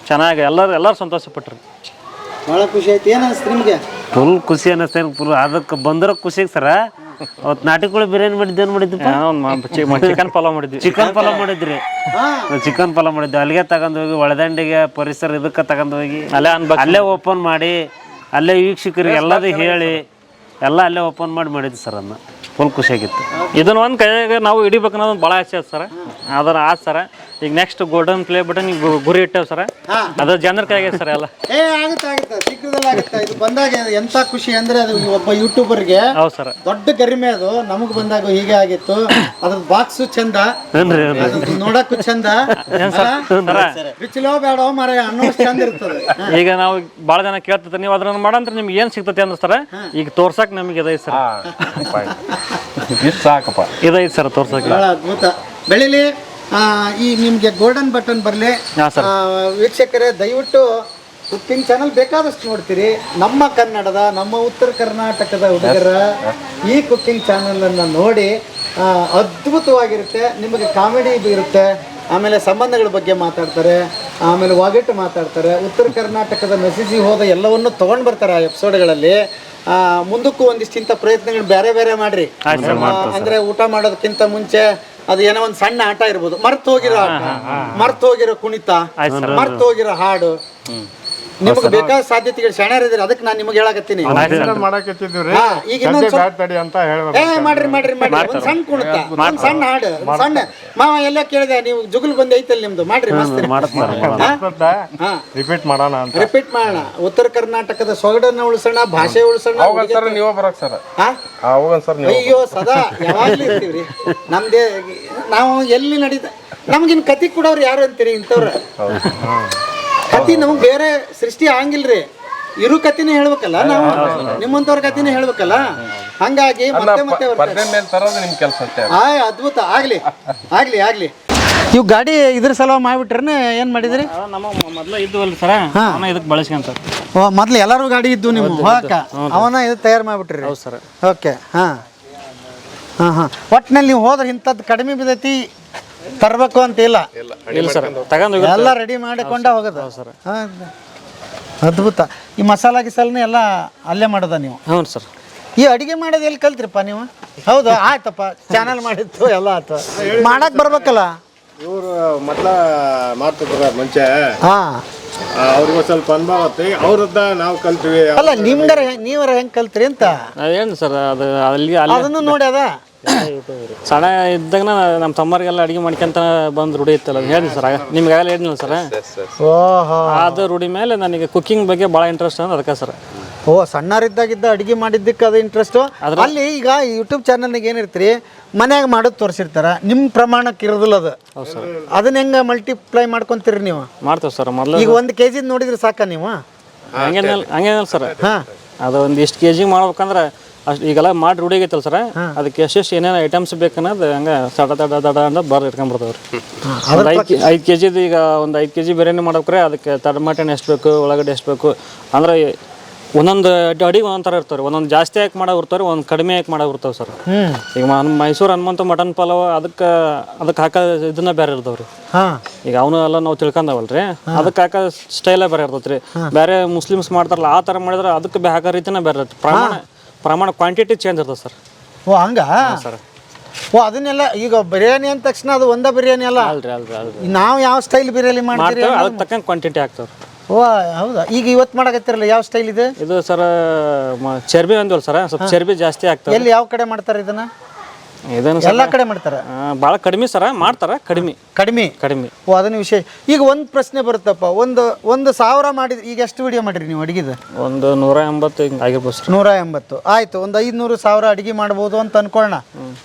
ಚೆನ್ನಾಗಿ ಎಲ್ಲರೂ ಸಂತೋಷಪಟ್ರಿ. ಭಾಳ ಖುಷಿ ಆಯ್ತು. ಏನು ಅನಿಸ್ತು ನಿಮಗೆ? ಫುಲ್ ಖುಷಿ ಅನ್ನಿಸ್ತೇನೆ. ಫುಲ್ ಅದಕ್ಕೆ ಬಂದಿರೋ ಖುಷಿಗೆ ಸರ. ಅವತ್ತು ನಾಟಿಕೋಳಿ ಬಿರಿಯಾನಿ ಮಾಡಿದ್ದು, ಏನು ಮಾಡಿದ್ದು? ಚಿಕನ್ ಪಲಾವ್ ಮಾಡಿದ್ವಿ. ಚಿಕನ್ ಪಲಾವ್ ಮಾಡಿದ್ರಿ. ಚಿಕನ್ ಪಲಾವ್ ಮಾಡಿದ್ವಿ. ಅಲ್ಲಿಗೆ ತಗೊಂಡು ಹೋಗಿ ಒಳದಂಡಿಗೆ ಪರಿಸರ ಇದಕ್ಕೆ ತಗೊಂಡು ಹೋಗಿ ಅಲ್ಲೇ ಓಪನ್ ಮಾಡಿ, ಅಲ್ಲೇ ವೀಕ್ಷಕರಿಗೆ ಎಲ್ಲದೂ ಹೇಳಿ ಎಲ್ಲ ಅಲ್ಲೇ ಓಪನ್ ಮಾಡಿದ್ವಿ ಸರ್. ಅದನ್ನ ಫುಲ್ ಖುಷಿಯಾಗಿತ್ತು. ಇದನ್ನ ಒಂದು ಕೈಯಾಗ ನಾವು ಹಿಡಿಬೇಕು ಅನ್ನೋದು ಭಾಳ ಆಸೆ ಅದ ಸರ. ಅದರ ಆಸೆ ಸರ. ಈಗ ನೆಕ್ಸ್ಟ್ ಗೋಲ್ಡನ್ ಪ್ಲೇ ಬಟನ್ ಗುರಿ ಇಟ್ಟೇವ್ ಸರ. ಅದ್ರ ಜನರ ಕೈಯಾಗ ಸರ್ ಎಲ್ಲ. ಆಗುತ್ತೆ ಶೀಘ್ರದಲ್ಲಿ ಆಗುತ್ತೆ. ಇದು ಬಂದಾಗ ಎಂತ ಖುಷಿ ಅಂದ್ರೆ, ಅದು ಒಬ್ಬ ಯೂಟ್ಯೂಬರ್ಗೆ ಹೌದು ಸರ್, ದೊಡ್ಡ ಗರಿಮೆ. ಅದು ನಮಗ್ ಬಂದಾಗ ಹೀಗೆ ಆಗಿತ್ತು. ಅದ್ರ ಬಾಕ್ಸ್ ಚಂದ, ನೋಡಕ್ಕೂ ಚಂದ, ಬಿಚ್ಚಲೋ ಬೇಡ ಮರ ಅನ್ನೋಷ್ಟು ಚಂದ ಇರ್ತದೆ. ಈಗ ನಾವು ಭಾಳ ಜನ ಕೇಳ್ತಿರ್ತಾರೆ, ನೀವು ಅದ್ರನ್ನ ಮಾಡಂದ್ರೆ ನಿಮ್ಗೆ ಏನ್ ಸಿಗ್ತದೆ ಅಂದ್ರ ಈಗ ತೋರ್ಸಕ್ ನಮಗೆ ಇದೈತೆ ಸರ್. ಸಾಕಪ್ಪ, ಇದೈತೆ ಸರ್ ತೋರ್ಸಕ್. ಬಹಳ ಅದ್ಭುತ. ಬೆಳಿಲಿ. ಈ ನಿಮ್ಗೆ ಗೋಲ್ಡನ್ ಬಟನ್ ಬರಲಿ. ವೀಕ್ಷಕರೇ, ದಯವಿಟ್ಟು ಕುಕ್ಕಿಂಗ್ ಚಾನಲ್ ಬೇಕಾದಷ್ಟು ನೋಡ್ತೀರಿ. ನಮ್ಮ ಕನ್ನಡದ, ನಮ್ಮ ಉತ್ತರ ಕರ್ನಾಟಕದ ಹುಡುಗರ ಈ ಕುಕ್ಕಿಂಗ್ ಚಾನಲನ್ನು ನೋಡಿ ಅದ್ಭುತವಾಗಿರುತ್ತೆ. ನಿಮಗೆ ಕಾಮಿಡಿ ಇರುತ್ತೆ, ಆಮೇಲೆ ಸಂಬಂಧಗಳ ಬಗ್ಗೆ ಮಾತಾಡ್ತಾರೆ, ಆಮೇಲೆ ಒಗಟು ಮಾತಾಡ್ತಾರೆ. ಉತ್ತರ ಕರ್ನಾಟಕದ ಮೆಸೇಜ್ ಹೋದ ಎಲ್ಲವನ್ನು ತೊಗೊಂಡು ಬರ್ತಾರೆ ಆ ಎಪಿಸೋಡ್ಗಳಲ್ಲಿ. ಮುಂದಕ್ಕೂ ಒಂದಿಷ್ಟಿಂತ ಪ್ರಯತ್ನಗಳು ಬೇರೆ ಬೇರೆ ಮಾಡ್ರಿ. ಅಂದ್ರೆ ಊಟ ಮಾಡೋದಕ್ಕಿಂತ ಮುಂಚೆ ಅದು ಏನೋ ಒಂದು ಸಣ್ಣ ಆಟ ಇರ್ಬೋದು, ಮರ್ತು ಹೋಗಿರೋ ಕುಣಿತ, ಮರ್ತು ಹೋಗಿರೋ ಹಾಡು. ನಿಮ್ಗೆ ಬೇಕಾದ ಸಾಧ್ಯತೆಗಳು ಶಾಣ್ಯರಿದ್ರೆ, ಅದಕ್ಕೆ ನಾನು ನಿಮಗೆ ಹೇಳಕತ್ತೀನಿ. ಈಗ ಮಾಡ್ರಿ ಒಂದ್ ಸಣ್ಣ ಕುಣಿತ, ಒಂದ್ ಸಣ್ಣ ಹಾಡು, ಸಣ್ಣ ಮಾವ ಎಲ್ಲ ಕೇಳಿದೆ, ನೀವು ಜುಗುಲ್ ಬಂದ್ ಐತಲ್ ನಿಮ್ದು, ಮಾಡ್ರಿ ರಿಪೀಟ್ ಮಾಡೋಣ. ಉತ್ತರ ಕರ್ನಾಟಕದ ಸೊಗಡನ್ನ ಉಳಿಸೋಣ, ಭಾಷೆ ಉಳಿಸೋಣ. ಅಯ್ಯೋ, ಸದಾ ಯಾವಾಗ್ಲೂ ಇರ್ತೀವ್ರಿ. ನಮ್ದೇ ನಾವು ಎಲ್ಲಿ ನಡೀತ. ನಮ್ಗಿನ್ ಕತಿ ಕೊಡೋರು ಯಾರು ಅಂತೀರಿ? ಇಂಥವ್ರ ಕತಿ ನಮ್ಗೆ ಬೇರೆ ಸೃಷ್ಟಿ ಆಗಂಗಿಲ್ರಿ. ಇರು ಕತಿನೇ ಹೇಳ್ಬೇಕಲ್ಲ ನಾವು, ನಿಮ್ಮಂತವ್ರ ಕತಿನೇ ಹೇಳ್ಬೇಕಲ್ಲ. ಹಂಗಾಗಿ ಮತ್ತೆ ಅದ್ಭುತ ಆಗ್ಲಿ. ಇವ್ ಗಾಡಿ ಇದ್ರ ಸಲ ಮಾಡ್ಬಿಟ್ರನ ಏನ್ ಮಾಡಿದ್ರಿ? ನಮ್ಮ ಮೊದ್ಲ ಇದ್ವಲ್ಲ ಸರ, ಇದಕ್ಕೆ ಬಳಸ್ಕೊಂತ. ಮೊದ್ಲು ಎಲ್ಲಾರು ಗಾಡಿ ಇದ್ದು ನಿಮ್ಮ ಹೋಗಕ್ಕ, ಅವನ ಇದು ತಯಾರು ಮಾಡ್ಬಿಟ್ರಿ? ಹೌದು ಸರ್. ಓಕೆ. ಒಟ್ಟಿನಲ್ಲಿ ನೀವು ಹೋದ್ರೆ ಇಂಥದ್ದು ಕಡಿಮೆ ಬಿದ್ದೈತಿ ತರಬೇಕು ಅಂತ ಇಲ್ಲ ಸರ್, ತಗೊಂಡು ಎಲ್ಲ ರೆಡಿ ಮಾಡಿಕೊಂಡ ಹೋಗೋದು ಸರ್. ಅದ್ಭುತ. ಈ ಮಸಾಲ ಗಿಸಾಲನೇ ಎಲ್ಲ ಅಲ್ಲೇ ಮಾಡೋದ ನೀವು? ಹ್ಞೂ ಸರ್. ಈ ಅಡಿಗೆ ಮಾಡೋದು ಎಲ್ಲಿ ಕಲ್ತ್ರಿಪ್ಪ ನೀವು? ಹೌದಾ, ಆಯ್ತಪ್ಪ, ಚಾನಲ್ ಮಾಡಿತ್ತು ಎಲ್ಲ ಆಯ್ತು. ಮಾಡಕ್ ಬರ್ಬೇಕಲ್ಲ. ಇವರು ಮೊದ್ಲ ಮಾಡ್ತಿದ್ರ ಮುಂಚೆ, ಅವ್ರಿಗೂ ಸ್ವಲ್ಪ ಅನುಭವ ಅವ್ರದ್ದ ನಾವು ಕಲ್ತೀವಿ. ಅಲ್ಲ, ನೀವರ ಹೆಂಗ್ ಕಲ್ತ್ರಿ ಅಂತ ಏನು ಸರ್, ಅದು ಅಲ್ಲಿ ಅದನ್ನು ನೋಡಿ ಅದ ಸಣ್ಣ ಇದ್ದಾಗ ನಮ್ಮ ತಮ್ಮರಿಗೆಲ್ಲ ಅಡುಗೆ ಮಾಡ್ಕೊಂತ ಬಂದು ರೂಢಿ ಇತ್ತಲ್ಲ, ಹೇಳಿದ್ವಿ ಸರ್. ನಿಮ್ಗಾಗಲ್ಲ ಹೇಳಿದ್ನಲ್ಲ ಸರ್. ಅದು ರೂಢಿ ಮೇಲೆ ನನಗೆ ಕುಕ್ಕಿಂಗ್ ಬಗ್ಗೆ ಭಾಳ ಇಂಟ್ರೆಸ್ಟ್ ಅಂದ್ರೆ ಅದಕ್ಕೆ ಸರ್. ಸಣ್ಣರಿದ್ದಾಗಿದ್ದ ಅಡುಗೆ ಮಾಡಿದ್ದಕ್ಕೆ ಅದು ಇಂಟ್ರೆಸ್ಟು. ಅಲ್ಲಿ ಈಗ ಯೂಟ್ಯೂಬ್ ಚಾನಲ್ನಾಗ ಏನಿರ್ತೀರಿ, ಮನ್ಯಾಗ ಮಾಡೋದು ತೋರಿಸಿರ್ತಾರ, ನಿಮ್ಮ ಪ್ರಮಾಣಕ್ಕೆ ಇರೋದಿಲ್ಲ ಅದು. ಅದನ್ನ ಹೆಂಗೆ ಮಲ್ಟಿಪ್ಲೈ ಮಾಡ್ಕೊಂತೀರಿ ನೀವು? ಮಾಡ್ತೇವೆ ಸರ್. ಮೊದಲು ಈಗ 1 kg ನೋಡಿದ್ರೆ ಸಾಕ ನೀವು? ಹಂಗೇನಿಲ್ಲ ಸರ್. ಅದು ಒಂದು ಎಷ್ಟು kg ಮಾಡ್ಬೇಕಂದ್ರೆ ಅಷ್ಟು ಈಗೆಲ್ಲ ಮಾಡಿ ರೂಢಿ ಆಗೈತಲ್ಲ ಸರ್. ಅದಕ್ಕೆ ಎಷ್ಟೆಷ್ಟು ಏನೇನು ಐಟಮ್ಸ್ ಬೇಕನ್ನೋದು ಹಂಗೆ ದಡ ಅಂತ ಇಟ್ಕೊಂಡ್ಬಿಡ್ತಾವ್ರಿ. ಒಂದು 5 kg ಈಗ ಒಂದು 5 kg ಬಿರಿಯಾನಿ ಮಾಡ್ಬೇಕ್ರೆ ಅದಕ್ಕೆ ಟಮಾಟೆ ಎಷ್ಟು ಬೇಕು, ಉಳ್ಳಾಗಡ್ಡೆ ಎಷ್ಟು ಬೇಕು, ಅಂದ್ರೆ ಒಂದೊಂದು ಅಡಿಗೆ ಒಂದೊಂದು ಥರ ಇರ್ತಾವೆ, ಒಂದೊಂದು ಜಾಸ್ತಿ ಹಾಕಿ ಮಾಡೋ ಇರ್ತಾವೆ, ಒಂದು ಕಡಿಮೆ ಹಾಕಿ ಮಾಡೋ ಇರ್ತಾವೆ ಸರ್. ಈಗ ಮೈಸೂರು ಹನುಮಂತ ಮಟನ್ ಪಲಾವ್ ಅದಕ್ಕೆ ಹಾಕೋ ಇದನ್ನ ಬೇರೆ ಇರ್ತಾವ್ರಿ. ಈಗ ಅವನು ಎಲ್ಲ ನಾವು ತಿಳ್ಕೊಂಡವಲ್ರಿ, ಅದಕ್ಕೆ ಹಾಕೋ ಸ್ಟೈಲೇ ಬೇರೆ ಇರ್ತೈತೆ ರೀ. ಬೇರೆ ಮುಸ್ಲಿಮ್ಸ್ ಮಾಡ್ತಾರಲ್ಲ ಆ ಥರ ಮಾಡಿದ್ರೆ ಅದಕ್ಕೆ ಹಾಕೋ ರೀತಿನೇ ಬೇರೆ ಇರ್ತದೆ. ಪ್ರಮಾಣ ಕ್ವಾಂಟಿಟಿ ಚೇಂಜ್ ಇರ್ತದೆ ಸರ್. ಓ ಹಂಗ ಸರ್. ಓ ಅದನ್ನೆಲ್ಲ ಈಗ ಬಿರಿಯಾನಿ ಅಂದ ತಕ್ಷಣ ಅದು ಒಂದೇ ಬಿರಿಯಾನಿ ಅಲ್ಲ, ಅಲ್ರಿ ನಾವು ಯಾವ ಸ್ಟೈಲ್ ಬಿರಿಯಾನಿ ಮಾಡ್ತೀವಿ ಅದಕ್ಕೆ ತಕ್ಕಂಗೆ ಕ್ವಾಂಟಿಟಿ ಹಾಕ್ತಾವ್ರಿ. ಓ ಹೌದಾ. ಈಗ ಇವತ್ತು ಮಾಡಕತ್ತಿರಲ್ಲ ಯಾವ ಸ್ಟೈಲ್ ಇದೆ ಇದು ಸರ್? ಚರ್ಬಿ ಅಂದ್ವಲ್ಲ ಸರ್, ಸ್ವಲ್ಪ ಚರ್ಬಿ ಜಾಸ್ತಿ ಆಗ್ತದೆ. ಎಲ್ಲಿ ಯಾವ ಕಡೆ ಮಾಡ್ತಾರೆ ಇದನ್ನ? ಇದನ್ನು ಎಲ್ಲ ಕಡೆ ಮಾಡ್ತಾರೆ. ಭಾಳ ಕಡಿಮೆ ಸರ ಮಾಡ್ತಾರೆ, ಕಡಿಮೆ ಕಡಿಮೆ ಕಡಿಮೆ. ಓ ಅದನ್ನ ವಿಷಯ. ಈಗ ಒಂದು ಪ್ರಶ್ನೆ ಬರುತ್ತಪ್ಪ, ಒಂದು 1000 ಮಾಡಿದ್ರಿ, ಈಗ ಎಷ್ಟು ವಿಡಿಯೋ ಮಾಡಿರಿ ನೀವು ಅಡಿಗೆದು? ಒಂದು 180 ಹಿಂಗೆ ಆಗಿರ್ಬೋದು ಸರ್. 180 ಆಯ್ತು. ಒಂದು 500,000 ಅಡಿಗೆ ಮಾಡ್ಬೋದು ಅಂತ ಅನ್ಕೊಳ್ಳೋಣ.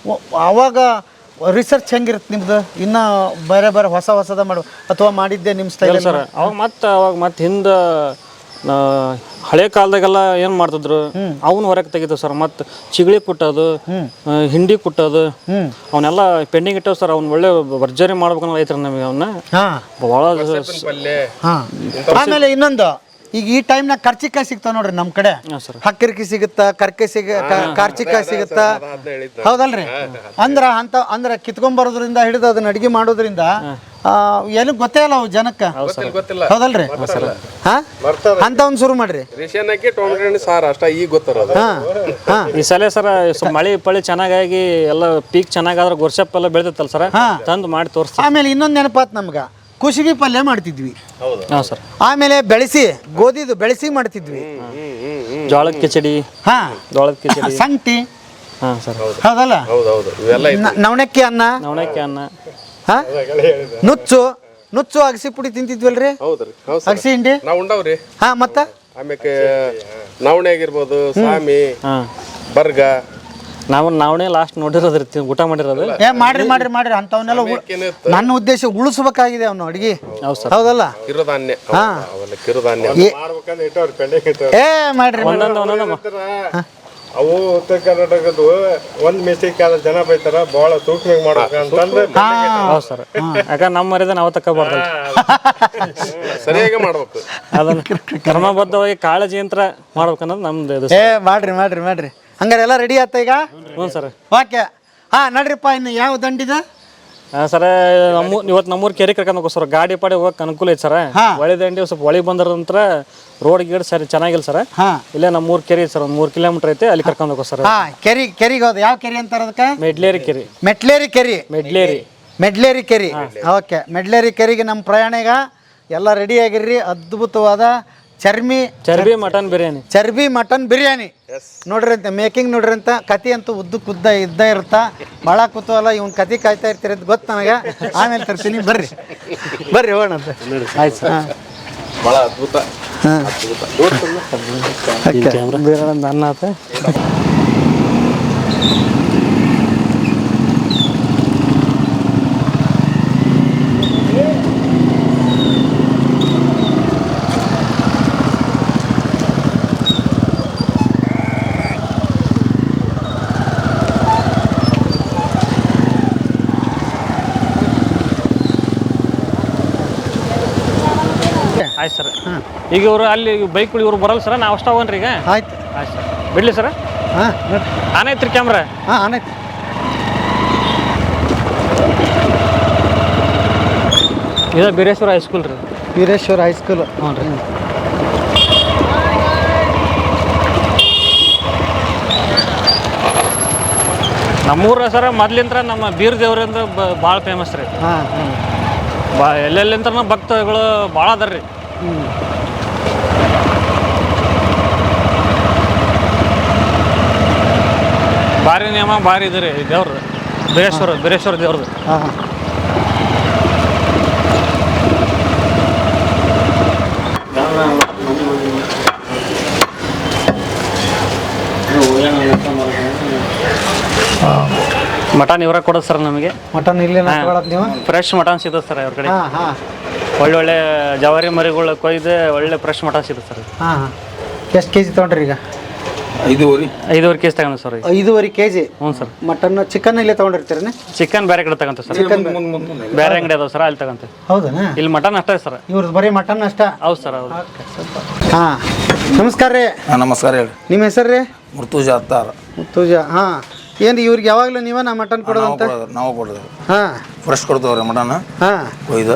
ಅವಾಗ ರಿಸರ್ಚ್ ಹೆಂಗಿರುತ್ತೆ ನಿಮ್ದು? ಇನ್ನ ಬೇರೆ ಬೇರೆ ಹೊಸದ ಮಾಡು ಅಥವಾ ಮಾಡಿದ್ದೆ ನಿಮ್ಮ ಸ್ಟೈಲ್ ಸರ್? ಅವಾಗ ಮತ್ತೆ ಹಿಂದೆ ಹಳೆ ಕಾಲದಾಗೆಲ್ಲ ಏನು ಮಾಡ್ತಿದ್ರು, ಅವನು ಹೊರಗೆ ತೆಗಿತಾವ ಸರ್. ಮತ್ತು ಚಿಗಳಿ ಕುಟ್ಟೋದು, ಹಿಂಡಿ ಕುಟ್ಟೋದು, ಅವನ್ನೆಲ್ಲ ಪೆಂಡಿಂಗ್ ಇಟ್ಟವ್ ಸರ್. ಅವ್ನು ಒಳ್ಳೆ ಭರ್ಜರಿ ಮಾಡ್ಬೇಕನ್ನೋ ಐತ್ರಿ ನಮಗೆ. ಅವನ್ನ ಭಾಳ. ಆಮೇಲೆ ಇನ್ನೊಂದು, ಈಗ ಈ ಟೈಮ್ನಾಗ ಕರ್ಚಿಕಾಯಿ ಸಿಗ್ತಾವ ನೋಡ್ರಿ ನಮ್ಮ ಕಡೆ. ಹಕ್ಕಿರ್ಕಿ ಸಿಗುತ್ತಾ, ಕಾರ್ಚಿಕಾಯಿ ಸಿಗುತ್ತಾ, ಹೌದಲ್ರಿ? ಅಂದ್ರೆ ಕಿತ್ಕೊಂಡ್ಬರೋದ್ರಿಂದ ಹಿಡಿದು ಅದನ್ನ ಅಡಿಗೆ ಮಾಡೋದ್ರಿಂದ ಏನು ಗೊತ್ತೇ ಇಲ್ಲ ಅವು ಜನಕ್ಕೆ, ಹೌದಲ್ರಿ? ಅಂತ ಒಂದು ಶುರು ಮಾಡ್ರಿ. ಈ ಸಲ ಸರ್ ಮಳೆ ಪಳಿ ಚೆನ್ನಾಗಾಗಿ ಎಲ್ಲ ಪೀಕ್ ಚೆನ್ನಾಗಾದ್ರೆ ಗೊರ್ಸಪ್ ಎಲ್ಲ ಬೆಳೆದತ್ತಲ್ಲ ಸರ್, ತಂದು ಮಾಡಿ ತೋರಿಸ್ತೀವಿ. ಆಮೇಲೆ ಇನ್ನೊಂದು ನೆನಪಾತ್ ನಮ್ಗೆ, ಕುಸುಬಿ ಪಲ್ಯ ಮಾಡ್ತಿದ್ವಿ. ಸರ್. ಆಮೇಲೆ ಗೋಧಿದು ಬೆಳೆಸಿ ಮಾಡ್ತಿದ್ವಿ. ಜೋಳದ ಕಿಚಡಿ, ಜೋಳದ ಕಿಚಡಿ, ಸಂಗಟಿ, ಸರ್ ಹೌದಲ್ಲ? ನವಣಕ್ಕಿ ಅನ್ನ, ನುಚ್ಚು ಅಗಸಿ ಪುಡಿ ತಿಂತಿದ್ವಲ್ರಿ? ಅಗಸಿ ಹಿಂಡಿ ನಾವು ಉಂಡವ್ರಿ. ಮತ್ತ ಆಮೇಲೆ ನವಣೆ ಆಗಿರ್ಬೋದು, ಸಾಮಿ, ಬರ್ಗ. ನಾವೇ ಲಾಸ್ಟ್ ನೋಡಿರೋದ್ರಿ, ಊಟ ಮಾಡಿರೋದು. ಮಾಡ್ರಿ ಅಂತವನ್ನೆಲ್ಲ. ನನ್ನ ಉದ್ದೇಶ ಉಳಿಸ್ಬೇಕಾಗಿದೆ ಅವನು ಅಡಿಗೆ, ಹೌದಲ್ಲ? ಕಿರುಧಾನ್ಯ, ಮಾಡ್ರಿ. ಅವು ಉತ್ತರ ಕರ್ನಾಟಕದ್ದು ಒಂದ್ ಮಿಸ್ಟೇಕ್ ಆದ ಜನ ಬೈತಾರ, ಬಹಳ ಸೂಕ್ಷ್ಮ ಮಾಡ್ಬೇಕಂತಂದ್ರೆ. ಹೌದು ಸರ್, ಯಾಕಂದ್ರೆ ನಮ್ಮ ಮರ್ಯಾದೆ ನಾವು ತಗೋಬಾರ್ದು, ಸರಿಯಾಗಿ ಮಾಡ್ಬೇಕು. ಅದನ್ನ ಕ್ರಮಬದ್ಧವಾಗಿ ಕಾಳಜಿ ಯಂತ್ರ ಮಾಡ್ಬೇಕನ್ನೋದು ನಮ್ದು. ಮಾಡ್ರಿ ಹಂಗಾರೆ ಎಲ್ಲ ರೆಡಿ ಆತ ಈಗ? ಹ್ಞೂ ಸರ್. ಓಕೆ. ನಡ್ರಿಪ್ಪ, ಇನ್ನು ಯಾವ ದಂಡಿದೆ ಸರ? ಇವತ್ತು ನಮ್ಮೂರು ಕೆರೆ ಕರ್ಕೊಂಡು ಹೋಗೋ ಸರ್, ಗಾಡಿ ಪಾಡಿ ಹೋಗಕ್ಕೆ ಅನುಕೂಲ ಐತೆ ಸರ್. ಹೊಳೆ ದಂಡಿ ಸ್ವಲ್ಪ ಹೊಳಿ ಬಂದ್ರ ನಂತರ ರೋಡ್ ಗೀಡ್ ಸರಿ ಚೆನ್ನಾಗಿಲ್ಲ ಸರ್. ಇಲ್ಲೇ ನಮ್ಮೂರು ಕೆರೆ ಸರ್, ಒಂದು 3 ಕಿಲೋಮೀಟರ್ ಐತೆ, ಅಲ್ಲಿ ಕರ್ಕೊಂಡು ಹೋಗೋ ಸರ್. ಕೆರಿಗೆ ಹೋದ ಯಾವ ಕೆರೆ ಅಂತಾರ ಅದಕ್ಕೆ? ಮೆಡ್ಲೇರಿ ಕೆರೆ. ಮೆಡ್ಲೇರಿ ಕೆರೆ. ಓಕೆ, ಮೆಡ್ಲೇರಿ ಕೆರೆಗೆ ನಮ್ಮ ಪ್ರಯಾಣ. ಈಗ ಎಲ್ಲ ರೆಡಿ ಆಗಿರ್ರಿ. ಅದ್ಭುತವಾದ ಚರ್ಬಿ ಮಟನ್ ಬಿರಿಯಾನಿ ನೋಡ್ರಿ ಅಂತ, ಮೇಕಿಂಗ್ ನೋಡ್ರಿ ಅಂತ. ಕತಿ ಅಂತೂ ಉದ್ದ ಇದ್ದೇ ಇರುತ್ತಾ, ಭಾಳ ಕುತೂಹಲ. ಇವನ್ ಕತಿ ಕಾಯ್ತಾ ಇರ್ತೀರಿ ಅಂತ ಗೊತ್ತು ನನಗೆ. ಆಮೇಲೆ ತರ್ತೀನಿ, ಬರ್ರಿ ಹೋಗೋಣ ಅಂತ. ಆಯ್ತು ಸರ್. ಭಾಳ ಅದ್ಭುತ. ಅನ್ನ ಆತ. ಆಯ್ತು ಸರ್. ಈಗ ಇವರು ಅಲ್ಲಿ ಬೈಕ್ಗಳು ಇವ್ರು ಬರಲ್ಲ ಸರ್, ನಾವು ಅಷ್ಟ ಹೋಗನ್ರಿ ಈಗ. ಆಯ್ತು ಸರ್, ಬಿಡ್ಲಿ ಸರ್? ಆನ್ ಐತ್ರಿ ಕ್ಯಾಮ್ರಾ? ಆನ್ ಐತಿ. ಇದು ಬೀರೇಶ್ವರ ಹೈಸ್ಕೂಲ್ ರೀ. ವೀರೇಶ್ವರ ಹೈಸ್ಕೂಲ್. ಹ್ಞೂ ರೀ. ನಮ್ಮೂರ ಸರ ಮೊದ್ಲಿಂತ್ರ ನಮ್ಮ ಬೀರ್ ದೇವ್ರಿಂದ ಭಾಳ ಫೇಮಸ್ ರೀ. ಎಲ್ಲೆಲ್ಲಿಂತ್ರ ಭಕ್ತಗಳು ಭಾಳ ಅದಾರ ರೀ. ಭಾರಿ ನಿಯಮ ಭಾರಿ ಇದೆ ರೀ ದೇವ್ರದ್ದು, ಬೀರೇಶ್ವರ ದೇವ್ರದ್ದು. ಮಟನ್ ಇವರ ಕೊಡೋದು ಸರ್ ನಮಗೆ. ಮಟನ್ ಇಲ್ಲೇ ನೀವು ಫ್ರೆಶ್ ಮಟನ್ ಸಿಗುತ್ತೆ ಸರ್ ಅವ್ರ ಕಡೆ. ಒಳ್ಳೆ ಜವಾರಿ ಮರಿಗಳು ಕೊಯ್ದು ಒಳ್ಳೆ ಫ್ರೆಶ್ ಮಟನ್ ಸಿಗುತ್ತೆ ಸರ್. ಎಷ್ಟು ಕೆಜಿ ತೊಗೊಂಡ್ರಿ ಈಗ? 5.5 ಕೆಜಿ ತಗೊಂಡು ಸರ್ 5.5 kg ಹ್ಞೂ ಸರ್. ಮಟನ್ ಚಿಕನ್ ಇಲ್ಲೇ ತೊಗೊಂಡಿರ್ತೀರನೆ? ಚಿಕನ್ ಬೇರೆ ಕಡೆ ತಗೊಂತ ಸರ್. ಚಿಕನ್ ಬೇರೆ ಅಂಗಡಿ ಅದಾವ ಸರ್, ಅಲ್ಲಿ ತಗೊಂತೀವಿ. ಹೌದಾ? ಇಲ್ಲಿ ಮಟನ್ ಅಷ್ಟೇ ಸರ್. ಇವ್ರದ್ದು ಬರೀ ಮಟನ್ ಅಷ್ಟ? ಹೌದು ಸರ್, ಹೌದು. ಹಾಂ, ನಮಸ್ಕಾರ ರೀ. ನಮಸ್ಕಾರ ಹೇಳಿ. ನಿಮ್ಮ ಹೆಸರು ರೀ? ಮುರ್ತುಜ ಅತ್ತಾರ. ಮುತ್ತೂಜ. ಹಾಂ, ಏನು ಇವ್ರಿಗೆ ಯಾವಾಗಲೂ ನೀವ ನಾ ಮಟನ್ ಕೊಡೋದಂತ? ನಾವು ಕೊಡೋದು. ಹಾಂ, ಫ್ರೆಶ್ ಕೊಡ್ತೇವ್ರಿ ಮಟನ್. ಹಾಂ, ಇದು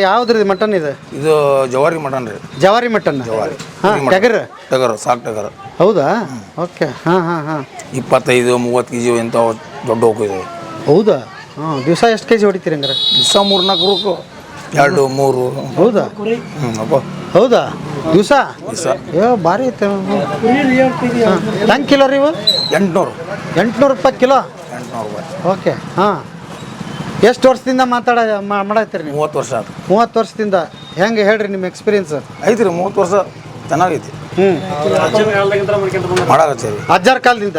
ಯಾವ್ದ್ರಿ ಮಟನ್ ಇದು? ಇದು ಜವಾರಿ ಮಟನ್ ರೀ. ಜವಾರಿ ಮಟನ್? ಜವಾರಿ. ಹಾಂ, ಟಗರ್? ಟಗರು, ಸಾಕು ಟಗರು. ಹೌದಾ? ಓಕೆ. ಹಾಂ ಹಾಂ ಹಾಂ. 25-30 kg ಇಂಥವು ದೊಡ್ಡ ಹೋಗಿದ್ದಾವೆ. ಹೌದಾ? ಹಾಂ, ದಿವಸ ಎಷ್ಟು kg ಹೊಡಿತೀರಿ ಹಂಗಾರೆ? ದಿವಸ 3-4 2-3. ಹೌದಾ? ಅಪ್ಪ. ಹೌದಾ? ದಿವಸ ಭಾರಿ ಐತೆ. ಹೆಂಗೆ ಕಿಲೋ ರೀ ಇವು? 800. 800 ರೂಪಾಯಿ ಕಿಲೋ? 800 ರೂಪಾಯಿ. ಓಕೆ. ಹಾಂ, ಎಷ್ಟು ವರ್ಷದಿಂದ ಮಾಡತ್ತೀರಿ ನೀವು? 30 ವರ್ಷ ಆಯ್ತು. 30 ವರ್ಷದಿಂದ. ಹೆಂಗೆ ಹೇಳ್ರಿ ನಿಮ್ಮ ಎಕ್ಸ್ಪೀರಿಯನ್ಸ್? ಐತಿ ರೀ, 30 ವರ್ಷ ಚೆನ್ನಾಗೈತಿ. ಹ್ಞೂ, ಮಾಡಾಕತ್ತೀವಿ. ಅಜ್ಜಾರ ಕಾಲದಿಂದ?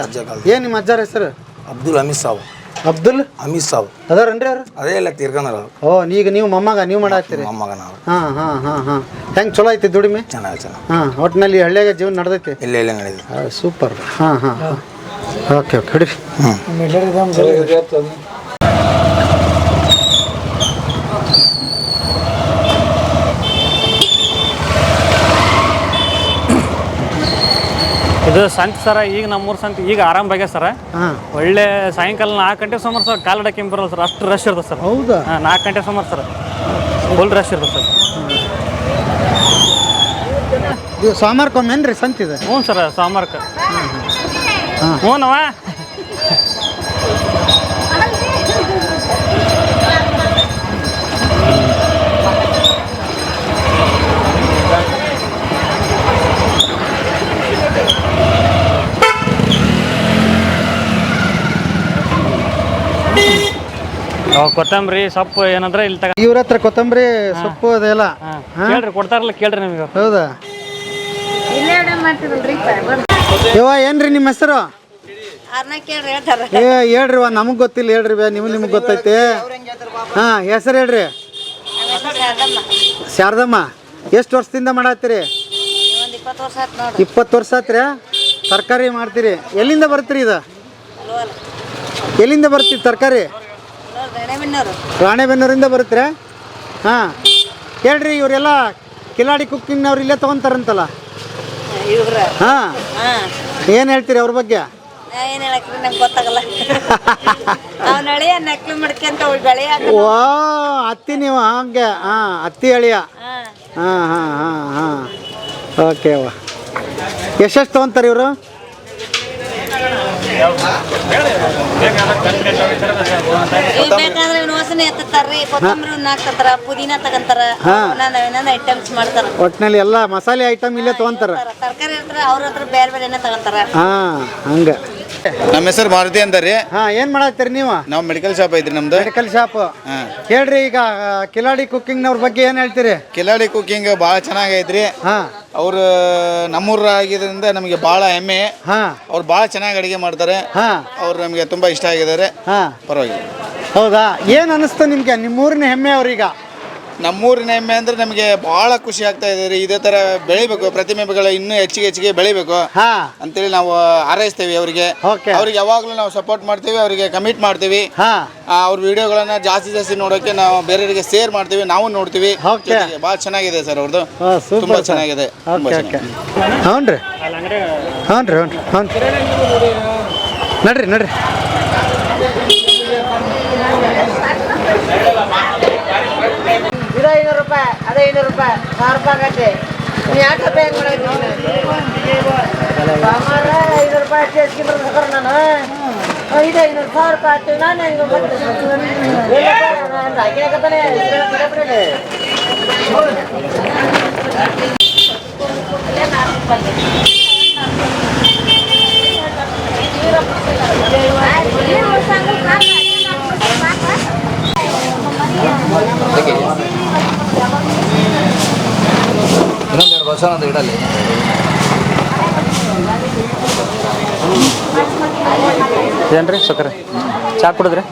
ಏನು ನಿಮ್ಮ ಅಜ್ಜಾರ ಹೆಸರು? ಅಬ್ದುಲ್ ಹಮೀದ್ ಸಾಬ್. ಅಬ್ದುಲ್ ಹಮೀದ್ ಸಾಬ್ ಅದಾರನ್ರಿ ಅವ್ರು? ಅದೇ ಎಲ್ಲ ತೀರ್ಕೊಂಡ್ರ. ಓ, ಈಗ ನೀವು ಮೊಮ್ಮಗ, ನೀವು ಮಾಡತ್ತೀರಿ? ಮೊಮ್ಮಗ ನಾವು. ಹಾಂ ಹಾಂ ಹಾಂ ಹಾಂ. ಹೆಂಗೆ ಚಲೋ ಐತಿ ದುಡಿಮೆ? ಚೆನ್ನಾಗಿ. ಹಾಂ, ಒಟ್ಟಿನಲ್ಲಿ ಹಳ್ಳಿಯಾಗ ಜೀವನ ನಡೆದೈತಿ? ಇಲ್ಲ ನಡೆದಿದೆ. ಸೂಪರ್. ಹಾಂ ಹಾಂ ಹಾಂ. ಓಕೆ ಓಕೆ, ಹಿಡಿ. ಇದು ಸಂತೆ ಸರ. ಈಗ ನಮ್ಮೂರು ಸಂತೆ ಈಗ ಆರಾಮ್ ಬಗ್ಗೆ ಸರ. ಹಾಂ, ಒಳ್ಳೆ ಸಾಯಂಕಾಲ 4 ಗಂಟೆ ಸುಮಾರು ಸರ್. ಕಾಲು ಡಕ್ಕೆ ಬರೋಲ್ಲ ಸರ್, ಅಷ್ಟು ರಶ್ ಇರ್ತದೆ ಸರ್. ಹೌದಾ? ಹಾಂ, 4 ಗಂಟೆ ಸುಮಾರು ಸರ್, ಫುಲ್ ರಶ್ ಇರ್ತದೆ ಸರ್. ಇದು ಸೋಮವಾರಕ್ಕೊಮ್ಮೇನ್ರಿ ಸಂತಿದೆ? ಹ್ಞೂ ಸರ್, ಸೋಮವಾರಕ್ಕೆ. ಹಾಂ. ಹ್ಞೂ ನವ. ಕೊತ್ತಂಬರಿ ಸೊಪ್ಪು ಏನಂದ್ರೆ ಇಲ್ಲಿ ತಗ. ಇವ್ರ ಹತ್ರ ಕೊತ್ತಂಬರಿ ಸೊಪ್ಪು ಅದೆಲ್ಲ ಕೇಳ್ರಿ, ಕೊಡ್ತಾರಲ್ಲ ಕೇಳ್ರಿ ನಿಮಗೆ. ಹೌದಾ? ಯವ್ವ, ಏನ್ರಿ ನಿಮ್ಮ ಹೆಸರು? ಹೇಳ್ರಿ, ನಮಗೆ ಗೊತ್ತಿಲ್ಲ, ಹೇಳ್ರಿ. ನಿಮಗೆ ಗೊತ್ತೈತಿ? ಹಾಂ, ಹೆಸರು ಹೇಳ್ರಿ. ಶಾರದಮ್ಮ. ಎಷ್ಟು ವರ್ಷದಿಂದ ಮಾಡತ್ತೀರಿ? 20 ವರ್ಷ ಆತ್ರಿ. ತರಕಾರಿ ಮಾಡ್ತೀರಿ? ಎಲ್ಲಿಂದ ಬರ್ತೀರಿ ಇದು? ಎಲ್ಲಿಂದ ಬರ್ತೀರಿ ತರಕಾರಿ? ರಾಣೆಬೆನ್ನೂರಿಂದ ಬರುತ್ತೀರ? ಹಾಂ, ಹೇಳ್ರಿ. ಇವರೆಲ್ಲ ಕಿಲಾಡಿ ಕುಕ್ಕಿಂಗ್ನವ್ರು ಇಲ್ಲೇ ತೊಗೊಂತಾರಂತಲ್ಲ? ಹಾಂ, ಏನು ಹೇಳ್ತೀರಿ ಅವ್ರ ಬಗ್ಗೆ? ಏನ್ ಹೇಳಕ್ರಿ, ನಂಗೆ ಗೊತ್ತಾಗಲ್ಲ. ಅವ್ನ ಅಳಿಯ ನಕ್ಲು ಮಾಡ್ಕೊಂತ ಬೆಳೆಯ. ಓ, ಅತ್ತಿ ನೀವು ಹಂಗೆ? ಹಾಂ, ಅತ್ತಿ ಅಳಿಯ. ಹಾಂ ಹಾಂ ಹಾಂ ಹಾಂ. ಓಕೆ ಅವ್ವ. ಎಷ್ಟೆಷ್ಟು ತೊಗೊಂತಾರೆ ಇವರು? ಬೇಕಾದ್ರೆ ವಾಸನೆ ಎತ್ತಾರ್ರಿ. ಕೊತ್ತಂಬರಿ ಹಾಕ್ತಾರ, ಪುದೀನ ತಗೊಂತಾರ, ಐಟಮ್ಸ್ ಮಾಡ್ತಾರ. ಒಟ್ಟಿನಲ್ಲಿ ಎಲ್ಲ ಮಸಾಲೆ ಐಟಮ್ ಇಲ್ಲೇ ತೊಗೊಂತಾರ. ತರಕಾರಿ ಇರ್ತಾರ, ಅವ್ರ ಹತ್ರ ಬೇರೆ ಬೇರೆ ತಗೊಂತಾರ. ಹಾಂ, ಹಂಗೆ. ನಮ್ಮ ಹೆಸರು ಮಾರುತಿ ಅಂತಾರ್ರಿ. ಹಾಂ, ಏನು ಮಾಡತ್ತೀರಿ ನೀವು? ನಾವು ಮೆಡಿಕಲ್ ಶಾಪ್ ಐತ್ರಿ ನಮ್ದು. Medical shop. ಹೇಳ್ರಿ, ಈಗ ಕಿಲಾಡಿ ಕುಕ್ಕಿಂಗ್ನವ್ರ ಬಗ್ಗೆ ಏನು ಹೇಳ್ತೀರಿ? ಕಿಲಾಡಿ ಕುಕಿಂಗ್ ಭಾಳ ಚೆನ್ನಾಗೈತ್ರಿ. ಹಾಂ, ಅವರು ನಮ್ಮೂರ ಆಗಿದ್ರಿಂದ ನಮಗೆ ಭಾಳ ಹೆಮ್ಮೆ. ಹಾಂ, ಅವ್ರು ಭಾಳ ಚೆನ್ನಾಗಿ ಅಡುಗೆ ಮಾಡ್ತಾರೆ. ಹಾಂ, ಅವ್ರು ನಮಗೆ ತುಂಬ ಇಷ್ಟ ಆಗಿದ್ದಾರೆ. ಹಾಂ, ಪರವಾಗಿಲ್ಲ. ಹೌದಾ? ಏನು ಅನ್ನಿಸ್ತು ನಿಮಗೆ? ನಿಮ್ಮೂರಿನ ಹೆಮ್ಮೆ ಅವ್ರೀಗ? ನಮ್ಮೂರಿನ ಹೆಮ್ಮೆ ಅಂದರೆ ನಮಗೆ ಭಾಳ ಖುಷಿ ಆಗ್ತಾ ಇದೆ ರೀ. ಇದೇ ಥರ ಬೆಳಿಬೇಕು, ಪ್ರತಿಮೆಗಳು ಇನ್ನೂ ಹೆಚ್ಚಿಗೆ ಬೆಳಿಬೇಕು ಅಂತೇಳಿ ನಾವು ಹಾರೈಸ್ತೇವೆ ಅವರಿಗೆ. ಅವ್ರಿಗೆ ಯಾವಾಗಲೂ ನಾವು ಸಪೋರ್ಟ್ ಮಾಡ್ತೀವಿ, ಅವರಿಗೆ ಕಮಿಟ್ ಮಾಡ್ತೀವಿ. ಅವ್ರ ವಿಡಿಯೋಗಳನ್ನ ಜಾಸ್ತಿ ನೋಡೋಕ್ಕೆ ನಾವು ಬೇರೆಯವರಿಗೆ ಶೇರ್ ಮಾಡ್ತೀವಿ, ನಾವು ನೋಡ್ತೀವಿ. ಭಾಳ ಚೆನ್ನಾಗಿದೆ ಸರ್ ಅವ್ರದ್ದು, ತುಂಬ ಚೆನ್ನಾಗಿದೆ. ಹ್ಞೂ ರೀ, ಹ್ಞೂ ರೀ, ಹ್ಞೂ ರೀ, ನಡ್ರಿ ನಡ್ರಿ. ಇದು 500 ರೂಪಾಯಿ, ಅದೇ 500 ರೂಪಾಯಿ, 1000 ರೂಪಾಯಿ ಆಗತ್ತೆ. ನೀವು ಯಾಕೆ ರೂಪಾಯಿ ಹೆಂಗೆ ಮಾಡೋದು? ಸಾಮಾರ 500 ರೂಪಾಯಿ ಅಷ್ಟೇ ಎಸ್ಕೊಂಡ್ರೆ ನಾನು 500 1000 ರೂಪಾಯಿ ಆಗ್ತೀವಿ. ನಾನು ಹೆಂಗೆ ಹಾಕಿನಾಕತ್ತಾನೆ ಇನ್ನೊಂದೆರಡು ವರ್ಷ ಅಂತ ಇಡಲಿ. ಏನ್ರಿ ಸಕ್ಕರೆ ಚಾ ಕುಡಿದ್ರಿ?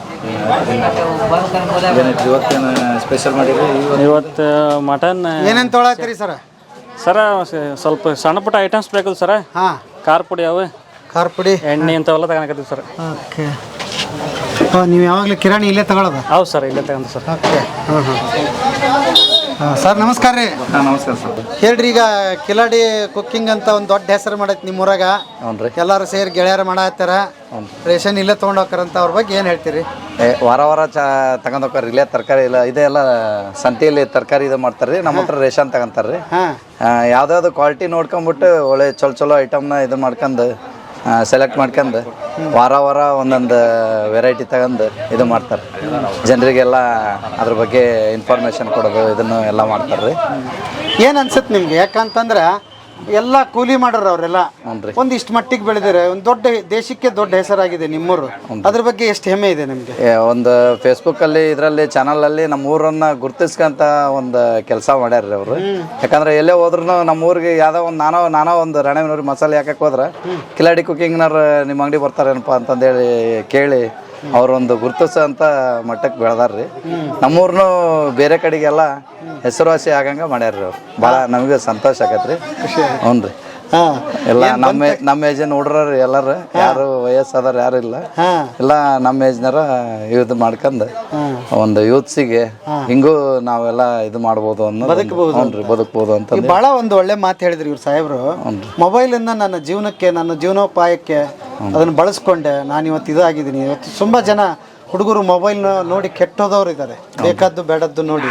ಇವತ್ತೇನು ಸ್ಪೆಷಲ್ ಮಾಡಿರಿ? ಇವತ್ತು ಮಟನ್. ಏನೇನು ತೊಗೊಳತ್ತೀರಿ ಸರ? ಸರ ಸ್ವಲ್ಪ ಸಣ್ಣ ಪುಟ್ಟ ಐಟಮ್ಸ್ ಬೇಕು ಸರ. ಹಾಂ, ಖಾರ ಪುಡಿ ಅವು, ಖಾರ ಪುಡಿ ಎಣ್ಣೆ ಇಂಥವೆಲ್ಲ ತಗೊಳಕತ್ತೀವಿ ಸರ್. ಓಕೆ. ನೀವು ಯಾವಾಗಲೂ ಕಿರಾಣಿ ಇಲ್ಲೇ ತಗೊಳ್ಳೋದು? ಹೌದು ಸರ್, ಇಲ್ಲೇ ತಗೊಂಡು ಸರ್. ಓಕೆ. ಸರ್ ನಮಸ್ಕಾರ ರೀ. ನಮಸ್ಕಾರ ಸರ್. ಹೇಳ್ರಿ, ಈಗ ಕಿಲಾಡಿ ಕುಕ್ಕಿಂಗ್ ಅಂತ ಒಂದು ದೊಡ್ಡ ಹೆಸರು ಮಾಡೈತಿ ನಿಮ್ಮೂರಾಗ. ಎಲ್ಲರೂ ಸೇರಿ ಗೆಳೆಯರು ಮಾಡತ್ತಾರ, ರೇಷನ್ ಇಲ್ಲೇ ತೊಗೊಂಡು ಹೋಗ್ತಾರಂತ, ಅವ್ರ ಬಗ್ಗೆ ಏನು ಹೇಳ್ತೀರಿ? ವಾರ ವಾರ ತಗೊಂಡ್ ಹೋಗ್ತಾರೆ. ಇಲ್ಲೇ ತರಕಾರಿ ಇಲ್ಲ ಇದೆಲ್ಲ ಸಂತೆಯಲ್ಲಿ ತರಕಾರಿ ಇದು ಮಾಡ್ತಾರೆ ರೀ. ನಮ್ಮ ಹತ್ರ ರೇಷನ್ ತಗೊಂತಾರೆ ರೀ. ಯಾವ್ದಾವ್ದು ಕ್ವಾಲಿಟಿ ನೋಡ್ಕೊಂಬಿಟ್ಟು ಒಳ್ಳೆ ಚಲೋ ಐಟಮ್ನ ಇದು ಮಾಡ್ಕೊಂಡು ಸೆಲೆಕ್ಟ್ ಮಾಡ್ಕೊಂಡು ವಾರ ವಾರ ಒಂದೊಂದು ವೆರೈಟಿ ತಗೊಂಡು ಇದು ಮಾಡ್ತಾರೆ. ಜನರಿಗೆಲ್ಲ ಅದ್ರ ಬಗ್ಗೆ ಇನ್ಫಾರ್ಮೇಷನ್ ಕೊಡೋದು ಇದನ್ನು ಎಲ್ಲ ಮಾಡ್ತಾರೆ ರೀ. ಏನು ಅನ್ಸುತ್ತೆ ನಿಮ್ಗೆ? ಯಾಕಂತಂದ್ರೆ ಎಲ್ಲ ಕೂಲಿ ಮಾಡೋರು ಅವರೆಲ್ಲ ಒಂದಿಷ್ಟು ಮಟ್ಟಿಗೆ ಬೆಳೆದಿದ್ದಾರೆ, ಒಂದು ದೊಡ್ಡ ದೇಶಕ್ಕೆ ದೊಡ್ಡ ಹೆಸರಾಗಿದೆ ನಿಮ್ಮೂರು. ಅದ್ರ ಬಗ್ಗೆ ಎಷ್ಟು ಹೆಮ್ಮೆ ಇದೆ ನಿಮಗೆ? ಒಂದು ಫೇಸ್ಬುಕ್ಕಲ್ಲಿ ಇದರಲ್ಲಿ ಚಾನಲಲ್ಲಿ ನಮ್ಮ ಊರನ್ನು ಗುರ್ತಿಸ್ಕೊಂತ ಒಂದು ಕೆಲಸ ಮಾಡ್ಯಾರ ಅವರು. ಯಾಕಂದ್ರೆ ಎಲ್ಲೇ ಹೋದ್ರು ನಮ್ಮ ಊರಿಗೆ ಯಾವುದೋ ಒಂದು ನಾನೋ ಒಂದು ರಾಣೆಬೆನ್ನೂರು ಮಸಾಲೆ ಹಾಕಕ್ಕೆ ಹೋದ್ರೆ ಕಿಲಾಡಿ ಕುಕ್ಕಿಂಗ್ನವ್ರು ನಿಮ್ಮ ಅಂಗಡಿ ಬರ್ತಾರೇನಪ್ಪ ಅಂತಂದೇಳಿ ಕೇಳಿ ಅವರೊಂದು ಗುರುತಿಸೋ ಅಂತ ಮಟ್ಟಕ್ಕೆ ಬೆಳೆದಾರ್ರಿ. ನಮ್ಮೂರ್ನು ಬೇರೆ ಕಡೆಗೆಲ್ಲ ಹೆಸರುವಾಸಿ ಆಗಂಗ ಮಾಡ್ಯಾರ್ರಿ ಅವ್ರು. ಭಾಳ ನಮಗೆ ಸಂತೋಷ ಆಗತ್ರಿ. ಹ್ಞೂ ರೀ. ಎಲ್ಲ ನಮ್ಮ ಏಜಿನ ಹುಡ್ರಿ ಎಲ್ಲರೂ, ಯಾರು ವಯಸ್ಸಾದವ್ರು ಯಾರು ಇಲ್ಲ, ಎಲ್ಲ ನಮ್ಮ ಏಜ್ನಾರ ಇದು ಮಾಡ್ಕೊಂಡು ಒಂದು ಯೂತ್ಸಿಗೆ ಹಿಂಗೂ ನಾವೆಲ್ಲ ಇದು ಮಾಡ್ಬೋದು ಅನ್ನೋ ಬದುಕ್ಬೋದು ಅಂತ ಭಾಳ ಒಂದು ಒಳ್ಳೆ ಮಾತು ಹೇಳಿದ್ರಿ ಇವ್ರು ಸಾಹೇಬ್ರು. ಮೊಬೈಲಿಂದ ನನ್ನ ಜೀವನಕ್ಕೆ, ನನ್ನ ಜೀವನೋಪಾಯಕ್ಕೆ ಅದನ್ನು ಬಳಸ್ಕೊಂಡೆ ನಾನು ಇವತ್ತು ಇದಾಗಿದ್ದೀನಿ. ಇವತ್ತು ತುಂಬ ಜನ ಹುಡುಗರು ಮೊಬೈಲ್ನ ನೋಡಿ ಕೆಟ್ಟೋದವ್ರು ಇದ್ದಾರೆ, ಬೇಕಾದ್ದು ಬೇಡದ್ದು ನೋಡಿ.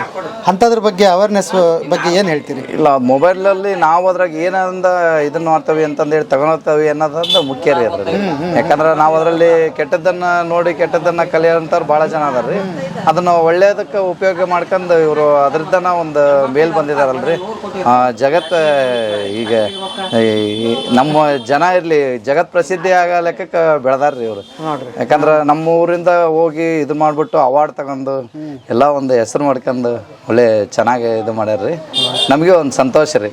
ಅಂಥದ್ರ ಬಗ್ಗೆ ಅವೇರ್ನೆಸ್ ಬಗ್ಗೆ ಏನು ಹೇಳ್ತೀರಿ? ಇಲ್ಲ, ಮೊಬೈಲಲ್ಲಿ ನಾವು ಅದ್ರಾಗ ಏನಂದ ಇದನ್ನ ಮಾಡ್ತೇವೆ ಅಂತಂದೇಳಿ ತಗೊಳತ್ತೇವೆ ಅನ್ನೋದಂದ್ರೆ ಮುಖ್ಯ ರೀ ಅದ್ರಲ್ಲಿ. ಯಾಕಂದ್ರೆ ನಾವು ಅದರಲ್ಲಿ ಕೆಟ್ಟದ್ದನ್ನು ನೋಡಿ ಕೆಟ್ಟದ್ದನ್ನು ಕಲಿಯೋಂಥವ್ರು ಭಾಳ ಜನ ಅದಾರ ರೀ. ಅದನ್ನು ಒಳ್ಳೆಯದಕ್ಕೆ ಉಪಯೋಗ ಮಾಡ್ಕೊಂಡು ಇವರು ಅದ್ರದ್ದನ ಒಂದು ಮೇಲ್ ಬಂದಿದಾರಲ್ರಿ. ಜಗತ್ತು ಈಗ ನಮ್ಮ ಜನ ಇರಲಿ ಜಗತ್ ಪ್ರಸಿದ್ಧಿ ಆಗೋ ಲೆಕ್ಕಕ್ಕೆ ಬೆಳೆದಾರ್ರಿ ಇವರು. ಯಾಕಂದ್ರೆ ನಮ್ಮ ಊರಿಂದ ಹೋಗಿ ಇದು ಮಾಡ್ಬಿಟ್ಟು ಅವಾರ್ಡ್ ತಗೊಂಡು ಎಲ್ಲ ಒಂದು ಹೆಸರು ಮಾಡ್ಕೊಂಡು ಒಳ್ಳೆ ಚೆನ್ನಾಗಿ ಇದು ಮಾಡ್ಯಾರ್ರಿ. ನಮಗೆ ಒಂದು ಸಂತೋಷ ರೀ.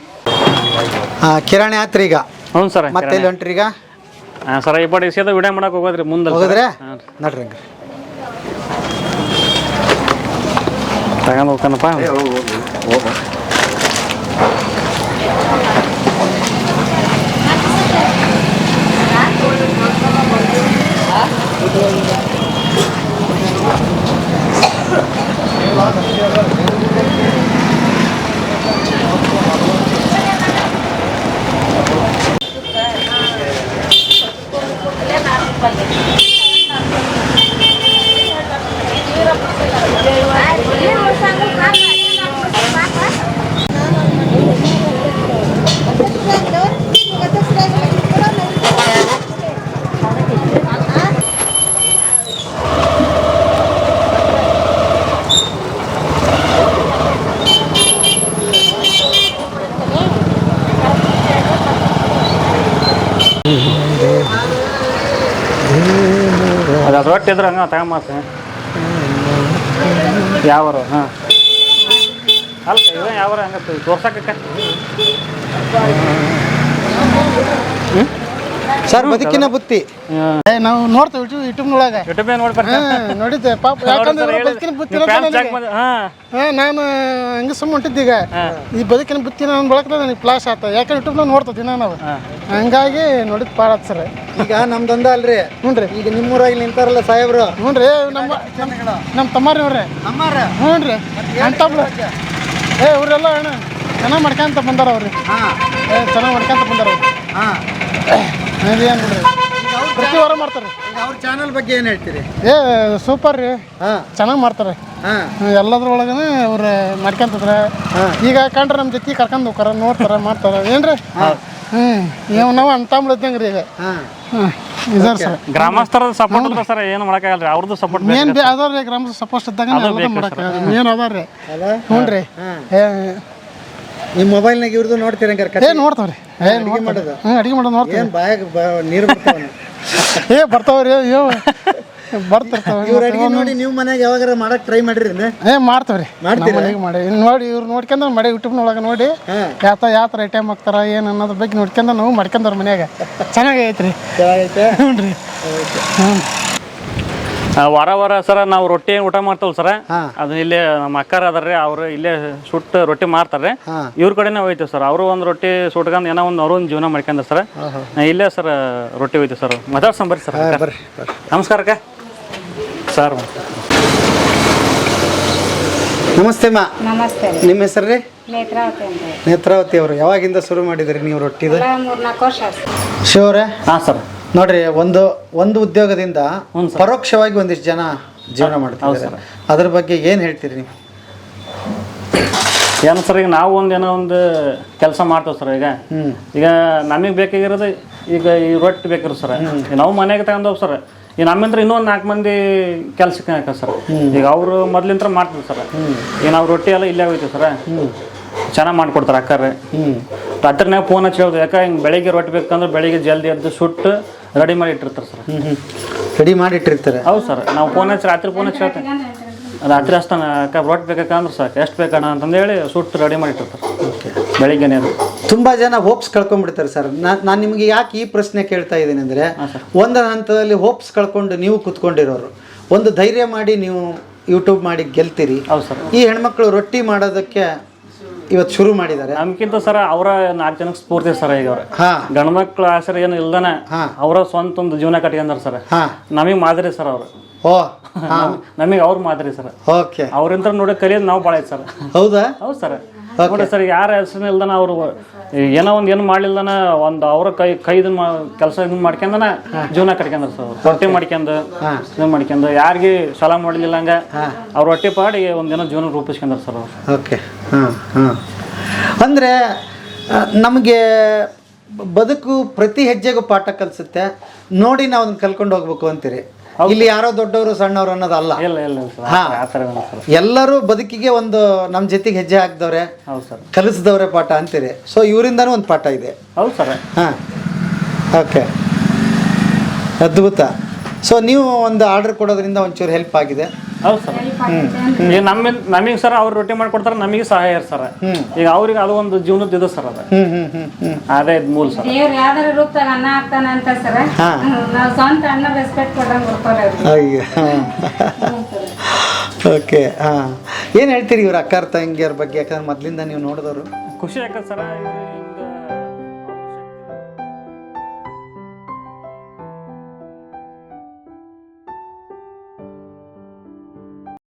ಕಿರಾಣಿ ಆತ್ರಿ ಈಗ? ಹ್ಞೂ ಸರ್. ಮತ್ತೆ ಎಲ್ಲಿ ಹೊಂಟ್ರಿ ಈಗ? ಸರ್ ಈ ಪಾಟಿ ಸೀದಾ ವಿಡಿಯೋ ಮಾಡಕ್ಕೆ ಹೋಗೋದ್ರಿ ಮುಂದೆ. ಹೋಗೋದ್ರೆ ನಡ್ರಿ ಹಂಗೆ ತಗೊಂಡು ಹೋಗ್ತಾನಪ್ಪ. ಅದು ರೊಟ್ಟಿ ಇದ್ರೆ ಹಂಗೆ ತಗೊಂಬರ್ತೀನಿ ಯಾವರು. ಹಾಂ ಅಲ್ಕ ಇವ ಯಾವ್ರ ಹಂಗೆ ತೋರ್ಸಕ್ಕೆ. ಸರ್ ಬದುಕಿನ ಬುತ್ತಿ ನಾವು ನೋಡ್ತೇವೆ ಯೂಟ್ಯೂಬ್ನೊಳಗೆ. ಯೂಟ್ಯೂಬ್ ನೋಡಿದ್ದೆ ಪಾಪ, ಯಾಕಂದ್ರೆ ಬದುಕಿನ ಬುತ್ತಿ ನಾನು ಹಂಗೆ ಸುಮ್ಮ ಹೊಂಟಿದ್ದೀಗ. ಈ ಬದುಕಿನ ಬುತ್ತಿ ನಾನು ಬಳಕ್ರೆ ನನಗೆ ಫ್ಲಾಶ್ ಆತ. ಯಾಕಂದ್ರೆ ಯೂಟ್ಯೂಬ್ನಾಗ ನೋಡ್ತೀವಿ ನಾವು, ಹಂಗಾಗಿ ನೋಡಿದ್ ಪಾಡ ಸರ್. ಈಗ ನಮ್ದೊಂದ ಅಲ್ರಿ. ಹ್ಞೂ ರೀ. ಈಗ ನಿಮ್ಮೂರಾಗಿ ನಿಂತಾರಲ್ಲ ಸಾಹೇಬ್ರು. ಹ್ಞೂ ರೀ. ನಮ್ಮ ತಮ್ಮಾರಿ ಅವ್ರಿ. ಹ್ಞೂ ರೀ. ಅಂಟಬ್ಳು ಇವರೆಲ್ಲ ಅಣ್ಣ ಚೆನ್ನಾಗಿ ಮಾಡ್ಕೊಂತ ಬಂದಾರ ಅವ್ರಿ. ಚೆನ್ನಾಗಿ ಮಾಡ್ಕೊಂತ ಬಂದಾರ ಅವ್ರು. ಏನು ಬಿಡ್ರಿ, ಪ್ರತಿ ವಾರ ಮಾಡ್ತಾರೆ. ಅವ್ರ ಚಾನಲ್ ಬಗ್ಗೆ ಏನು ಹೇಳ್ತೀರಿ? ಸೂಪರ್ ರೀ, ಚೆನ್ನಾಗಿ ಮಾಡ್ತಾರೆ. ಎಲ್ಲದ್ರೊಳಗನೆ ಅವ್ರು ಮಾಡ್ಕೊಂತದ್ರೆ ಈಗ ಕಂಡ್ರೆ ನಮ್ಮ ಜೊತೆ ಕರ್ಕೊಂಡು ಹೋಗ್ತಾರ, ನೋಡ್ತಾರ, ಮಾಡ್ತಾರ. ಏನ್ರಿ ನಾವು ಅಂತಂಬ್ಳದ್ದಂಗೆ ರೀ. ಈಗ ಇದಾರ ಸರ್ ಗ್ರಾಮಸ್ಥರದ ಸಪೋರ್ಟ್ ಸರ್, ಏನು ಮಾಡೋಕ್ಕಾಗಲ್ಲ ರೀ. ಅವ್ರದ್ದು ಸಪೋರ್ಟ್ ಮೇನ್ ಅದಾವ್ರಿ. ಗ್ರಾಮದ ಸಪೋರ್ಟ್ ಇದ್ದಾಗ ಮಾಡೋಕ್ಕಾಗಲ್ಲ. ಮೇನ್ ಅದಾವ್ರಿ. ಹ್ಞೂ ರೀ. ನಿಮ್ಮ ಮೊಬೈಲ್ನಾಗ ಇವ್ರದ್ದು ನೋಡ್ತೀರಿ ಹಂಗಾರೆ? ನೋಡ್ತಾವ್ರಿ. ಅಡುಗೆ ಮಾಡೋದು? ಅಡುಗೆ ಮಾಡೋದು ನೋಡ್ತೀವಿ. ಬಾಯಾಗ ನೀರು ಬರ್ತಾವ್ರಿ. ಬರ್ತಿರ್ತಾವ. ಇವ್ರ ಅಡುಗೆ ನೋಡಿ ನೀವು ಮನ್ಯಾಗ ಯಾವಾಗ ಮಾಡಕ್ ಟ್ರೈ ಮಾಡಿರಿ? ಮಾಡ್ತಾವ್ರಿ. ಮನೆಗೆ ಮಾಡಿ ನೋಡಿ ಇವ್ರು ನೋಡ್ಕೊಂಡ್ ಮಾಡಿ ಯೂಟ್ಯೂಬ್ನೊಳಗೆ ನೋಡಿ ಯಾವ ಥರ ಐಟಮ್ ಹಾಕ್ತಾರ ಏನು ಅನ್ನೋದ್ರ ಬಗ್ಗೆ ನೋಡ್ಕೊಂಡ ನಾವು ಮಾಡ್ಕೊಂಡವ್ರ ಮನ್ಯಾಗ. ಚೆನ್ನಾಗೈತ್ರಿ. ಚೆನ್ನಾಗೈತೆ. ಹ್ಞೂ ರೀ. ಹ್ಞೂ ವಾರ ವಾರ ಸರ ನಾವು ರೊಟ್ಟಿ ಊಟ ಮಾಡ್ತೇವಲ್ಲ ಸರ ಅದನ್ನ ಇಲ್ಲೇ ನಮ್ಮ ಅಕ್ಕಾರ ಅದಾರ್ರಿ ಅವ್ರು ಇಲ್ಲೇ ಸುಟ್ಟು ರೊಟ್ಟಿ ಮಾರ್ತಾರೆ ಇವ್ರ ಕಡೆನೇ ಹೋಯ್ತೀವಿ ಸರ್ ಅವರು ಒಂದು ರೊಟ್ಟಿ ಸುಟ್ಕೊಂಡು ಏನೋ ಒಂದು ಅವ್ರು ಒಂದು ಜೀವನ ಮಾಡ್ಕೊಂಡ್ರೆ ಸರ್ ಇಲ್ಲೇ ಸರ್ ರೊಟ್ಟಿ ಹೋಯ್ತೀವಿ ಸರ್ ಮಾತಾಡ್ಸಂಬರ್ರಿ ಸರ್ ನಮಸ್ಕಾರಕ್ಕ ಸರ್ ನಮಸ್ತೆ ಮಾ. ನಮಸ್ತೆ ನಿಮ್ಮ ಹೆಸರು ರೀ? ನೇತ್ರಾವತಿ ಅಂತ ನೇತ್ರಾವತಿ ಅವರು ಯಾವಾಗಿಂದ ಶುರು ಮಾಡಿದ್ರಿ ನೀವು ರೊಟ್ಟಿದ? 3-4 ವರ್ಷ ಶಿವರೇ? ಹಾಂ ಸರ್. ನೋಡ್ರಿ ಒಂದು ಉದ್ಯೋಗದಿಂದ ಪರೋಕ್ಷವಾಗಿ ಒಂದಿಷ್ಟು ಜನ ಜೀವನ ಮಾಡ್ತಿದ್ದಾರೆ, ಅದ್ರ ಬಗ್ಗೆ ಏನು ಹೇಳ್ತೀರಿ ನೀವು? ಏನು ಸರ್, ಈಗ ನಾವು ಏನೋ ಒಂದು ಕೆಲಸ ಮಾಡ್ತೇವೆ ಸರ್. ಈಗ ನಮಗೆ ಬೇಕಾಗಿರೋದು ಈಗ ಈ ರೊಟ್ಟಿ ಬೇಕಿರೋ ಸರ್, ನಾವು ಮನೆಗೆ ತಗೊಂಡೋಗಿ ಸರ್. ಈಗ ನಮ್ಮಿಂದ ಇನ್ನೊಂದು 4 ಮಂದಿ ಕೆಲ್ಸಕ್ಕೆ ಹಾಕ ಸರ್. ಈಗ ಅವರು ಮೊದ್ಲಿಂತ್ರ ಮಾಡ್ತೀವಿ ಸರ್. ಈಗ ನಾವು ರೊಟ್ಟಿ ಎಲ್ಲ ಇಲ್ಲೇ ಹೋಗ್ತೀವಿ ಸರ್, ಚೆನ್ನಾಗಿ ಮಾಡಿಕೊಡ್ತಾರೆ ಅಕ್ಕಾರೆ. ರಾತ್ರಿನಾಗ ಫೋನ್ ಹಚ್ಚಿ ಹೇಳ್ದು, ಯಾಕೆ ಹಿಂಗೆ ಬೆಳಿಗ್ಗೆ ರೊಟ್ಟಿ ಬೇಕಂದ್ರೆ ಬೆಳಿಗ್ಗೆ ಜಲ್ದಿ ಎದ್ದು ಸುಟ್ಟು ರೆಡಿ ಮಾಡಿ ಇಟ್ಟಿರ್ತಾರೆ ಸರ್. ರೆಡಿ ಮಾಡಿ ಇಟ್ಟಿರ್ತಾರೆ? ಹೌದು ಸರ್. ನಾವು ಫೋನ್ ಹಚ್ಚಿ ರಾತ್ರಿ ಫೋನ್ ಹಚ್ಚಿ ಹೇಳ್ತೇವೆ, ರಾತ್ರಿ ಅಷ್ಟೇ ಅಕ್ಕ ರೊಟ್ಟಿ ಬೇಕಂದ್ರೆ ಸಾಕು, ಎಷ್ಟು ಬೇಕಣ್ಣ ಅಂತಂದೇಳಿ ಸುಟ್ಟು ರೆಡಿ ಮಾಡಿ ಇಟ್ಟಿರ್ತಾರೆ ಬೆಳಿಗ್ಗೆನೇ. ಅದು ತುಂಬ ಜನ ಹೋಪ್ಸ್ ಕಳ್ಕೊಂಡ್ಬಿಡ್ತಾರೆ ಸರ್. ನಾನು ನಿಮಗೆ ಯಾಕೆ ಈ ಪ್ರಶ್ನೆ ಕೇಳ್ತಾ ಇದ್ದೀನಿ ಅಂದರೆ, ಒಂದು ಹಂತದಲ್ಲಿ ಹೋಪ್ಸ್ ಕಳ್ಕೊಂಡು ನೀವು ಕುತ್ಕೊಂಡಿರೋರು, ಒಂದು ಧೈರ್ಯ ಮಾಡಿ ನೀವು ಯೂಟ್ಯೂಬ್ ಮಾಡಿ ಗೆಲ್ತೀರಿ. ಹೌದು ಸರ್. ಈ ಹೆಣ್ಮಕ್ಳು ರೊಟ್ಟಿ ಮಾಡೋದಕ್ಕೆ ಇವತ್ತು ಶುರು ಮಾಡಿದ್ದಾರೆ. ನಮ್ಗಿಂತ ಸರ್ ಅವರ 4 ಜನಕ್ಕೆ ಸ್ಫೂರ್ತಿ ಸರ್. ಈಗ ಅವ್ರ ಗಂಡ್ಮಕ್ಳು ಆಸರೆ ಏನು ಇಲ್ದಾನೆ ಅವರ ಸ್ವಂತ ಒಂದು ಜೀವನ ಕಟ್ಕೊಂಡಾರ ಸರ್. ನಮಗೆ ಮಾದರಿ ಸರ್ ಅವರು. ನಮಗೆ ಅವ್ರ ಮಾದರಿ ಸರ್. ಓಕೆ. ಅವ್ರಿಂದ ನೋಡಿ ಕಲಿಯೋದು ನಾವು ಭಾಳ ಐತೆ ಸರ್. ಹೌದಾ? ಹೌದು ಸರ್. ನೋಡಿ ಸರ್, ಯಾರ ಹೆಸರು ಇಲ್ದಾನ ಅವರು ಏನೋ ಒಂದು ಏನು ಮಾಡ್ಲಿಲ್ದಾನ ಒಂದು ಅವರ ಕೈ ಇದನ್ನ ಕೆಲಸ ಇದನ್ನ ಮಾಡ್ಕೊಂಡನ ಜೀವನ ಕಟ್ಕೊಂಡ್ರ ಸರ್. ರೊಟ್ಟಿ ಮಾಡ್ಕೊಂಡು ಇದನ್ನ ಮಾಡ್ಕೊಂಡು ಯಾರಿಗೆ ಸಾಲ ಮಾಡಲಿಲ್ಲ ಹಂಗ ಅವ್ರ ರೊಟ್ಟಿ ಪಾಡಿ ಒಂದೇನೋ ಜೀವನ ರೂಪಿಸ್ಕೊಂಡ್ರ ಸರ್ ಅವ್ರು. ಓಕೆ. ಅಂದರೆ ನಮಗೆ ಬದುಕು ಪ್ರತಿ ಹೆಜ್ಜೆಗೂ ಪಾಠ ಕಲಿಸುತ್ತೆ, ನೋಡಿ ನಾವು ಅದನ್ನ ಕಲ್ಕೊಂಡು ಹೋಗ್ಬೇಕು ಅಂತೀರಿ. ಇಲ್ಲಿ ಯಾರೋ ದೊಡ್ಡವರು ಸಣ್ಣವರು ಅನ್ನೋದಲ್ಲ. ಎಲ್ಲರೂ ಬದುಕಿಗೆ ಒಂದು ನಮ್ಮ ಜೊತೆಗೆ ಹೆಜ್ಜೆ ಹಾಕಿದವ್ರೆ, ಕಲಿಸಿದವ್ರೆ ಪಾಠ ಅಂತೀರಿ. ಸೊ ಇವರಿಂದನೂ ಒಂದು ಪಾಠ ಇದೆ. ಹೌದು ಸರ್. ಹಾಂ, ಓಕೆ, ಅದ್ಭುತ. ಸೊ ನೀವು ಒಂದು ಆರ್ಡರ್ ಕೊಡೋದ್ರಿಂದ ಒಂಚೂರು ಹೆಲ್ಪ್ ಆಗಿದೆ. ಹೌದು ಸರ್. ಈಗ ನಮಗೆ ಸರ್ ಅವ್ರು ರೊಟ್ಟಿ ಮಾಡ್ಕೊಡ್ತಾರೆ, ನಮಗೆ ಸಹಾಯ ಸರ್. ಈಗ ಅವ್ರಿಗೆ ಅದು ಒಂದು ಜೀವನದ ಇದು ಸರ್. ಅದು ಅದೇ ಮೂಲ ಸರ್. ದೇವ್ರು ಯಾವ್ದಾರ ರೂಪದಾಗ ಅನ್ನ ಹಾಕ್ತಾನ ಅಂತ ಸರ್, ನಾವು ಸ್ವಂತ ಅನ್ನ ರೆಸ್ಪೆಕ್ಟ್ ಕೊಟ್ಟಂಗೆ ಕೊಡ್ತಾರೆ. ಅಯ್ಯೋ, ಓಕೆ. ಹಾಂ, ಏನು ಹೇಳ್ತೀರಿ ಇವ್ರ ಅಕ್ಕಾರ ತಂಗಿಯರ ಬಗ್ಗೆ? ಯಾಕಂದ್ರೆ ಮೊದಲಿಂದ ನೀವು ನೋಡಿದವರು. ಖುಷಿ ಆಕತ್ ಸರ್.